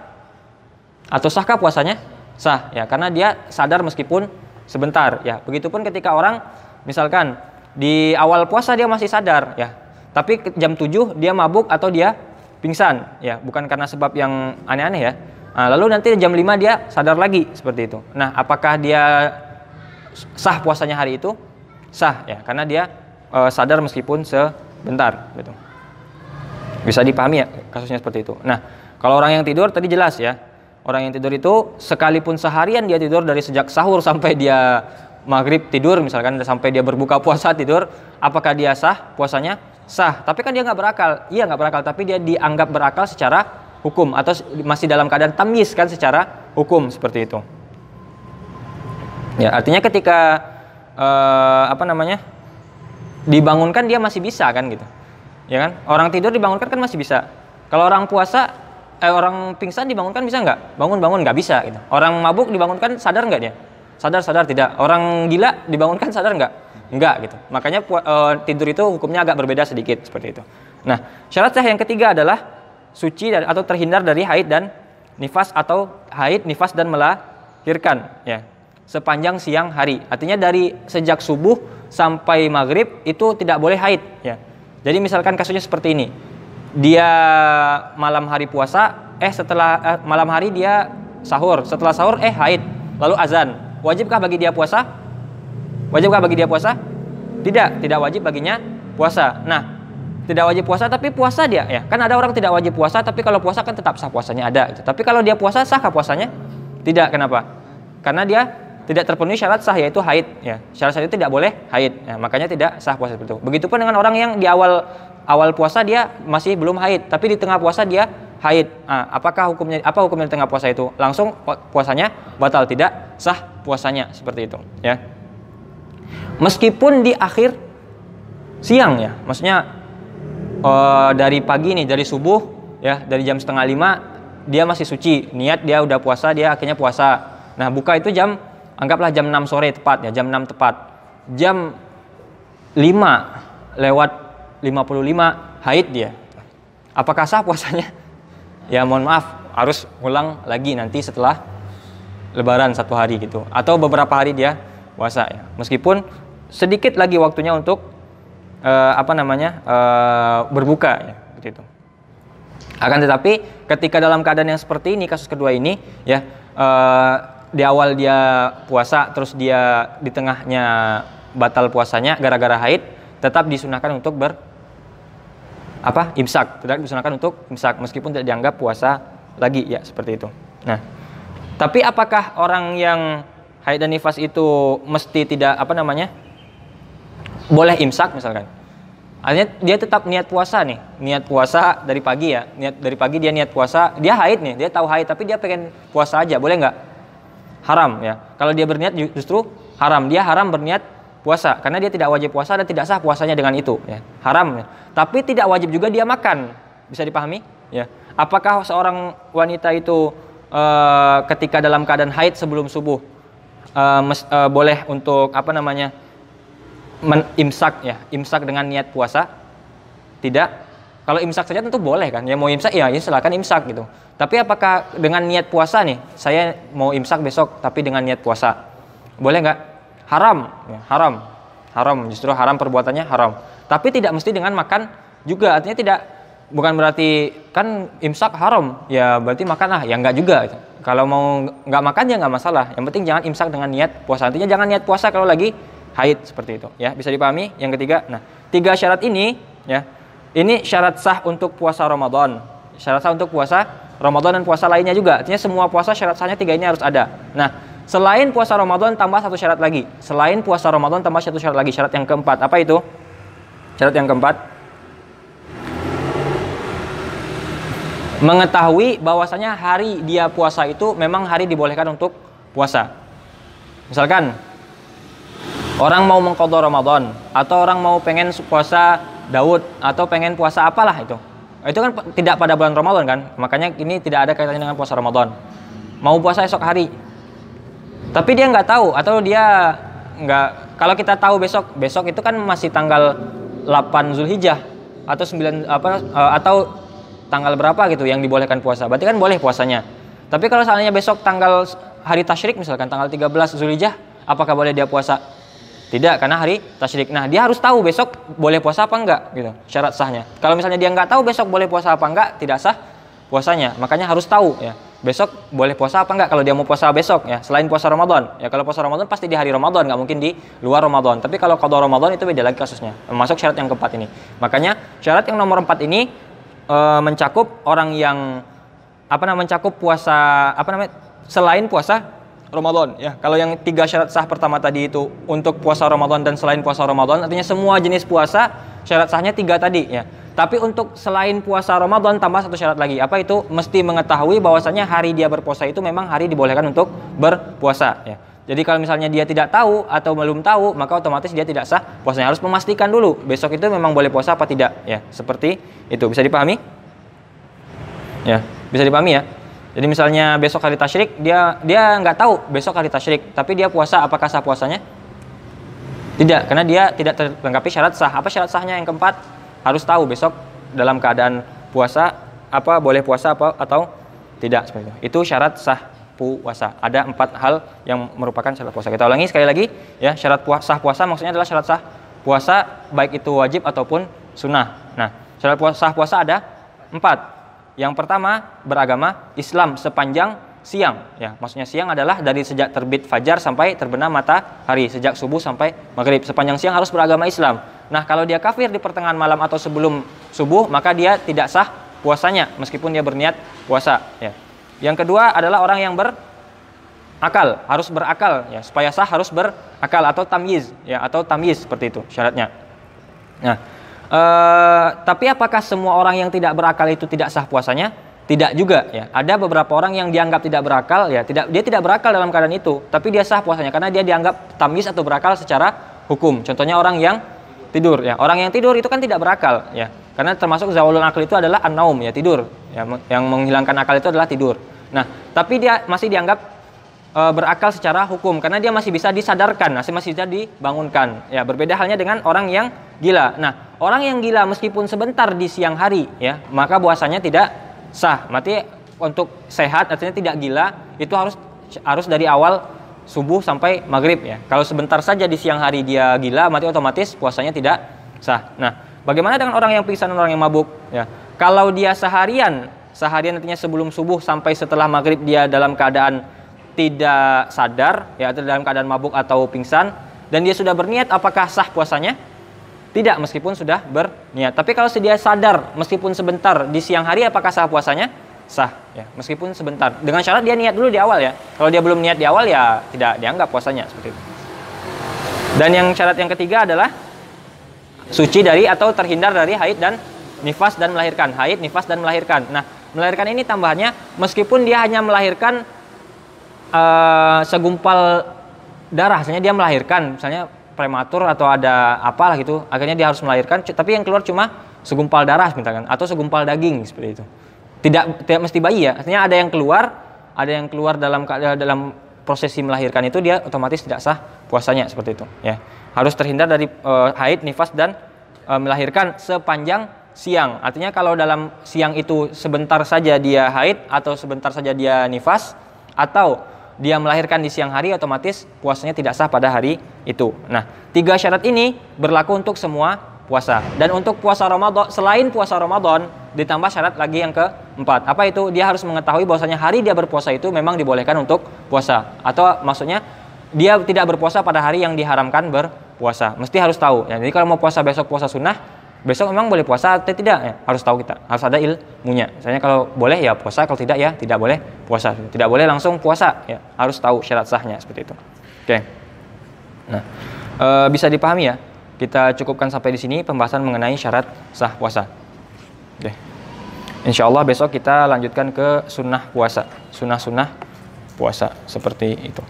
Atau sahkah puasanya? Sah ya, karena dia sadar meskipun sebentar ya. Begitupun ketika orang misalkan di awal puasa dia masih sadar ya, tapi jam 7 dia mabuk atau dia pingsan ya, bukan karena sebab yang aneh-aneh ya. Nah, lalu nanti jam 5 dia sadar lagi seperti itu. Nah, apakah dia sah puasanya hari itu? Sah ya, karena dia sadar meskipun sebentar gitu. Bisa dipahami ya kasusnya seperti itu. Nah, kalau orang yang tidur tadi jelas ya. Orang yang tidur itu sekalipun seharian dia tidur dari sejak sahur sampai dia maghrib tidur misalkan, sampai dia berbuka puasa tidur, apakah dia sah puasanya? Sah. Tapi kan dia nggak berakal. Iya nggak berakal, tapi dia dianggap berakal secara hukum atau masih dalam keadaan tamyiz kan secara hukum seperti itu. Ya artinya ketika dibangunkan dia masih bisa kan gitu. Ya kan? Orang tidur dibangunkan kan masih bisa. Kalau orang puasa orang pingsan dibangunkan bisa nggak? Bangun nggak bisa gitu. Orang mabuk dibangunkan sadar nggak dia? Sadar tidak. Orang gila dibangunkan sadar nggak? Nggak gitu. Makanya tidur itu hukumnya agak berbeda sedikit seperti itu. Nah, syarat sah yang ketiga adalah suci atau terhindar dari haid dan nifas atau haid, nifas dan melahirkan ya. Sepanjang siang hari. Artinya dari sejak subuh sampai maghrib itu tidak boleh haid ya. Jadi misalkan kasusnya seperti ini. Dia malam hari puasa, setelah malam hari dia sahur, setelah sahur haid, lalu azan. Wajibkah bagi dia puasa? Wajibkah bagi dia puasa? Tidak wajib baginya puasa. Nah, tidak wajib puasa tapi puasa dia ya. Kan ada orang tidak wajib puasa tapi kalau puasa kan tetap sah puasanya ada gitu. Tapi kalau dia puasa sahkah puasanya? Tidak, kenapa? Karena dia tidak terpenuhi syarat sah yaitu haid ya. Syarat sah itu tidak boleh haid. Ya, makanya tidak sah puasa seperti itu. Begitupun dengan orang yang di awal puasa dia masih belum haid, tapi di tengah puasa dia haid. Nah, apa hukumnya di tengah puasa itu? Langsung puasanya batal, tidak sah puasanya seperti itu ya. Meskipun di akhir siang ya, maksudnya dari pagi nih, dari subuh ya, dari jam 4:30 dia masih suci, niat dia udah puasa, dia akhirnya puasa. Nah, buka itu anggaplah jam 6 sore tepat ya, jam 6 tepat. Jam 5 lewat 55 haid dia. Apakah sah puasanya? Ya mohon maaf, harus ulang lagi nanti setelah lebaran 1 hari gitu. Atau beberapa hari dia puasa ya. Meskipun sedikit lagi waktunya untuk berbuka ya, gitu. Akan tetapi ketika dalam keadaan yang seperti ini, kasus kedua ini ya, di awal dia puasa terus dia di tengahnya batal puasanya gara-gara haid, tetap disunahkan untuk imsak, tidak disunahkan untuk imsak meskipun tidak dianggap puasa lagi ya, seperti itu. Nah, tapi apakah orang yang haid dan nifas itu mesti tidak boleh imsak misalkan? Artinya dia tetap niat puasa nih, niat puasa dari pagi ya, dari pagi dia niat puasa, dia haid nih, dia tahu haid tapi dia pengen puasa aja, boleh nggak? Haram ya. Kalau dia berniat justru haram, dia haram berniat puasa karena dia tidak wajib puasa dan tidak sah puasanya dengan itu ya. Haram ya. Tapi tidak wajib juga dia makan. Bisa dipahami ya. Apakah seorang wanita itu ketika dalam keadaan haid sebelum subuh boleh untuk imsak ya, imsak dengan niat puasa? Tidak. Kalau imsak saja tentu boleh kan. Ya mau imsak ya silakan imsak gitu. Tapi apakah dengan niat puasa nih, saya mau imsak besok tapi dengan niat puasa, boleh nggak? Haram ya, haram, justru haram, perbuatannya haram. Tapi tidak mesti dengan makan juga, artinya bukan berarti kan imsak haram ya berarti makan ya nggak juga gitu. Kalau mau nggak makan ya nggak masalah, yang penting jangan imsak dengan niat puasa. Artinya jangan niat puasa kalau lagi haid, seperti itu ya. Bisa dipahami yang ketiga. Nah, 3 syarat ini ya, ini syarat sah untuk puasa Ramadan, syarat sah untuk puasa Ramadan dan puasa lainnya juga. Artinya semua puasa syarat sahnya 3 ini harus ada. Nah, selain puasa Ramadan tambah 1 syarat lagi. Selain puasa Ramadan tambah 1 syarat lagi. Syarat yang keempat. Apa itu? Syarat yang keempat. Mengetahui bahwasanya hari dia puasa itu memang hari dibolehkan untuk puasa. Misalkan orang mau mengqadha Ramadan, atau orang mau pengen puasa Daud, atau pengen puasa apalah itu. Itu kan tidak pada bulan Ramadan kan. Makanya ini tidak ada kaitannya dengan puasa Ramadan. Mau puasa esok hari. Tapi dia nggak tahu, atau dia nggak, kalau kita tahu besok itu kan masih tanggal 8 Zulhijjah atau atau tanggal berapa gitu yang dibolehkan puasa. Berarti kan boleh puasanya. Tapi kalau seandainya besok tanggal hari tasyrik misalkan tanggal 13 Zulhijjah, apakah boleh dia puasa? Tidak, karena hari tasyrik. Nah, dia harus tahu besok boleh puasa apa enggak gitu, syarat sahnya. Kalau misalnya dia nggak tahu besok boleh puasa apa enggak, tidak sah puasanya. Makanya harus tahu ya. Besok boleh puasa apa enggak kalau dia mau puasa besok ya, selain puasa Ramadan. Ya kalau puasa Ramadan pasti di hari Ramadan, nggak mungkin di luar Ramadan. Tapi kalau qada Ramadan itu beda lagi kasusnya. Masuk syarat yang keempat ini. Makanya syarat yang nomor 4 ini mencakup orang yang mencakup puasa selain puasa Ramadan ya. Kalau yang 3 syarat sah pertama tadi itu untuk puasa Ramadan dan selain puasa Ramadan, artinya semua jenis puasa syarat sahnya 3 tadi ya. Tapi untuk selain puasa Ramadan tambah 1 syarat lagi. Apa itu? Mesti mengetahui bahwasanya hari dia berpuasa itu memang hari dibolehkan untuk berpuasa ya. Jadi kalau misalnya dia tidak tahu atau belum tahu, maka otomatis dia tidak sah puasanya. Harus memastikan dulu besok itu memang boleh puasa apa tidak ya. Seperti itu. Bisa dipahami? Ya, bisa dipahami ya. Jadi misalnya besok hari tasyrik, dia nggak tahu besok hari tasyrik, tapi dia puasa, apakah sah puasanya? Tidak, karena dia tidak terlengkapi syarat sah. Apa syarat sahnya yang keempat? Harus tahu besok dalam keadaan puasa boleh puasa apa atau tidak seperti itu. Itu syarat sah puasa. Ada 4 hal yang merupakan syarat puasa. Kita ulangi sekali lagi ya, syarat sah puasa maksudnya adalah syarat sah puasa baik itu wajib ataupun sunnah. Nah, syarat sah puasa ada 4. Yang pertama, beragama Islam sepanjang siang ya. Maksudnya siang adalah dari sejak terbit fajar sampai terbenam matahari, sejak subuh sampai maghrib. Sepanjang siang harus beragama Islam. Nah, kalau dia kafir di pertengahan malam atau sebelum subuh, maka dia tidak sah puasanya meskipun dia berniat puasa ya. Yang kedua adalah orang yang berakal, harus berakal ya. Supaya sah harus berakal atau tamyiz ya, atau tamyiz seperti itu syaratnya. Nah, tapi apakah semua orang yang tidak berakal itu tidak sah puasanya? Tidak juga ya. Ada beberapa orang yang dianggap tidak berakal ya, dia tidak berakal dalam keadaan itu, tapi dia sah puasanya karena dia dianggap tamyiz atau berakal secara hukum. Contohnya orang yang tidur ya. Orang yang tidur itu kan tidak berakal ya. Karena termasuk zawalul akal itu adalah an-naum ya, tidur. Ya, yang menghilangkan akal itu adalah tidur. Nah, tapi dia masih dianggap berakal secara hukum karena dia masih bisa disadarkan, masih bisa dibangunkan. Ya, berbeda halnya dengan orang yang gila. Nah, orang yang gila meskipun sebentar di siang hari ya, maka puasanya tidak sah. Berarti untuk sehat artinya tidak gila itu harus dari awal subuh sampai maghrib ya. Kalau sebentar saja di siang hari dia gila, berarti otomatis puasanya tidak sah. Nah, bagaimana dengan orang yang pingsan, orang yang mabuk ya? Kalau dia seharian artinya sebelum subuh sampai setelah maghrib dia dalam keadaan tidak sadar ya, atau dalam keadaan mabuk atau pingsan, dan dia sudah berniat, apakah sah puasanya? Tidak, meskipun sudah berniat. Tapi kalau dia sadar meskipun sebentar di siang hari, apakah sah puasanya? Sah ya, meskipun sebentar. Dengan syarat dia niat dulu di awal ya. Kalau dia belum niat di awal ya tidak dianggap puasanya seperti itu. Dan yang syarat yang ketiga adalah suci dari atau terhindar dari haid dan nifas dan melahirkan. Haid, nifas dan melahirkan. Nah, melahirkan ini tambahannya meskipun dia hanya melahirkan segumpal darah, misalnya dia melahirkan, misalnya prematur atau ada apalah gitu, akhirnya dia harus melahirkan, tapi yang keluar cuma segumpal darah misalkan, atau segumpal daging seperti itu. Tidak mesti bayi ya, artinya ada yang keluar dalam prosesi melahirkan itu, dia otomatis tidak sah puasanya seperti itu. Ya, harus terhindar dari haid, nifas dan melahirkan sepanjang siang. Artinya kalau dalam siang itu sebentar saja dia haid atau sebentar saja dia nifas atau dia melahirkan di siang hari, otomatis puasanya tidak sah pada hari itu. Nah, 3 syarat ini berlaku untuk semua puasa. Dan untuk puasa Ramadan, selain puasa Ramadan, ditambah syarat lagi yang keempat. Apa itu? Dia harus mengetahui bahwasanya hari dia berpuasa itu memang dibolehkan untuk puasa. Atau maksudnya dia tidak berpuasa pada hari yang diharamkan berpuasa. Mesti harus tahu. Ya, jadi kalau mau puasa besok, puasa sunnah, besok memang boleh puasa atau tidak ya, harus tahu kita, harus ada ilmunya. Misalnya kalau boleh ya puasa, kalau tidak ya tidak boleh puasa. Tidak boleh langsung puasa ya, harus tahu syarat sahnya seperti itu. Oke. Nah, bisa dipahami ya. Kita cukupkan sampai di sini pembahasan mengenai syarat sah puasa. Oke. Insyaallah besok kita lanjutkan ke sunnah puasa, sunnah puasa seperti itu.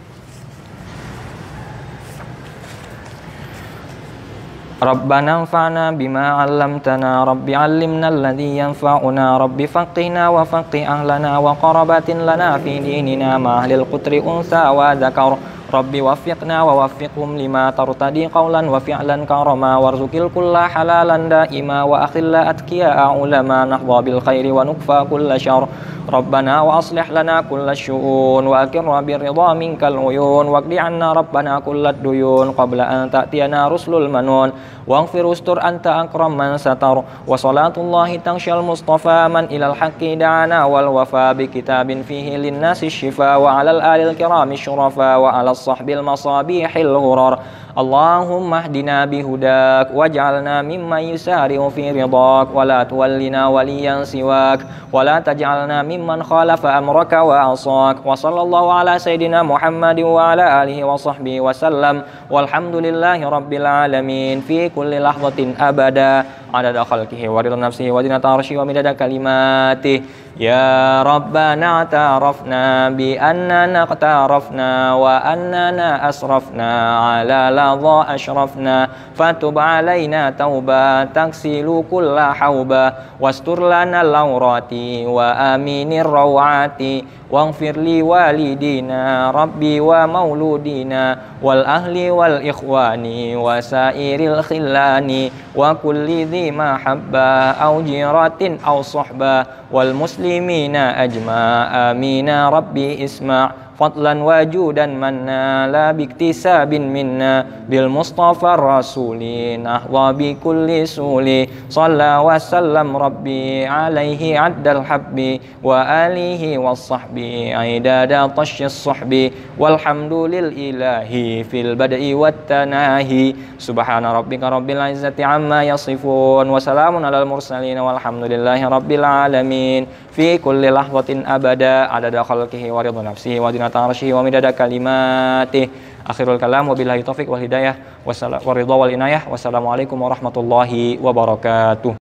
Rabbana anfa'na bima 'allamtana rabbi 'allimna alladhi yanfa'una rabbi faqihna wa faqih ahlana wa qarabatin lana fi dinina ma ahlil qutri unsa wa dzakar Rabbi waffiqna wa waffiqhum lima tartadi qawlan wa fi'lan karama warzuqil kulla halalan daima wa akhilla atqiya ulama nahdha bil khairi wa nukfa kulla syarr Rabbana wa aslih lana kulla syu'un wa akirna birridha minkal uyun waqdi anna rabbana kullad duyun qabla an ta'tiyana rusulul manun waghfir ustur anta akram man satar wa salatullahi tanshal mustafa man ilal haqqi da'ana wal wafa bi kitabin fihi linnasi shifa wa alal alil kirami syurafa wa alas sahbil masabihil ghurar Allahumma hdina bihudak waj'alna mimman yusari'u fi ridak wa la tuwallina waliyan siwak wa la taj'alna mimman khalafa amraka wa asak wa sallallahu ala sayyidina Muhammad wa ala alihi wa sahbihi wa sallam walhamdulillahi rabbil alamin fi kulli lahzatin abada adada khalqihi wa ridha nafsihi wa zinata arsyihi wa midada kalimatihi Ya Rabbana ta'arafna bi annana qtarafna wa annana asrafna ala ladha ashrafna fatub alaina tauba taksilu kulla hauba wastur lana lawrati wa aminir rawati waghfir li walidina rabbi wa mauludina wal ahli wal ikhwani wa sairil khillani wa kulli dhi mahabba aw jiratin aw sahba wal muslimina ajma amina rabbi isma' fadlan wajudan manna la biktisabin minna bil mustafa rasulin ahwa bi kulli suli salla wa sallam rabbi alaihi addal habbi wa alihi was sahbi aidada tasyis sahbi walhamdulil ilahi fil bada'i wat tanahi subhana rabbika rabbil izzati amma yasifun wa salamun alal mursalin walhamdulillahi rabbil alamin fi kulli lahzatin abada adada khalqihi wa ridha nafsihi wa zinata arsyihi wa midada kalimatih akhirul kalam wa billahi taufiq wal hidayah wa ridha wal inayah wassalamualaikum warahmatullahi wabarakatuh.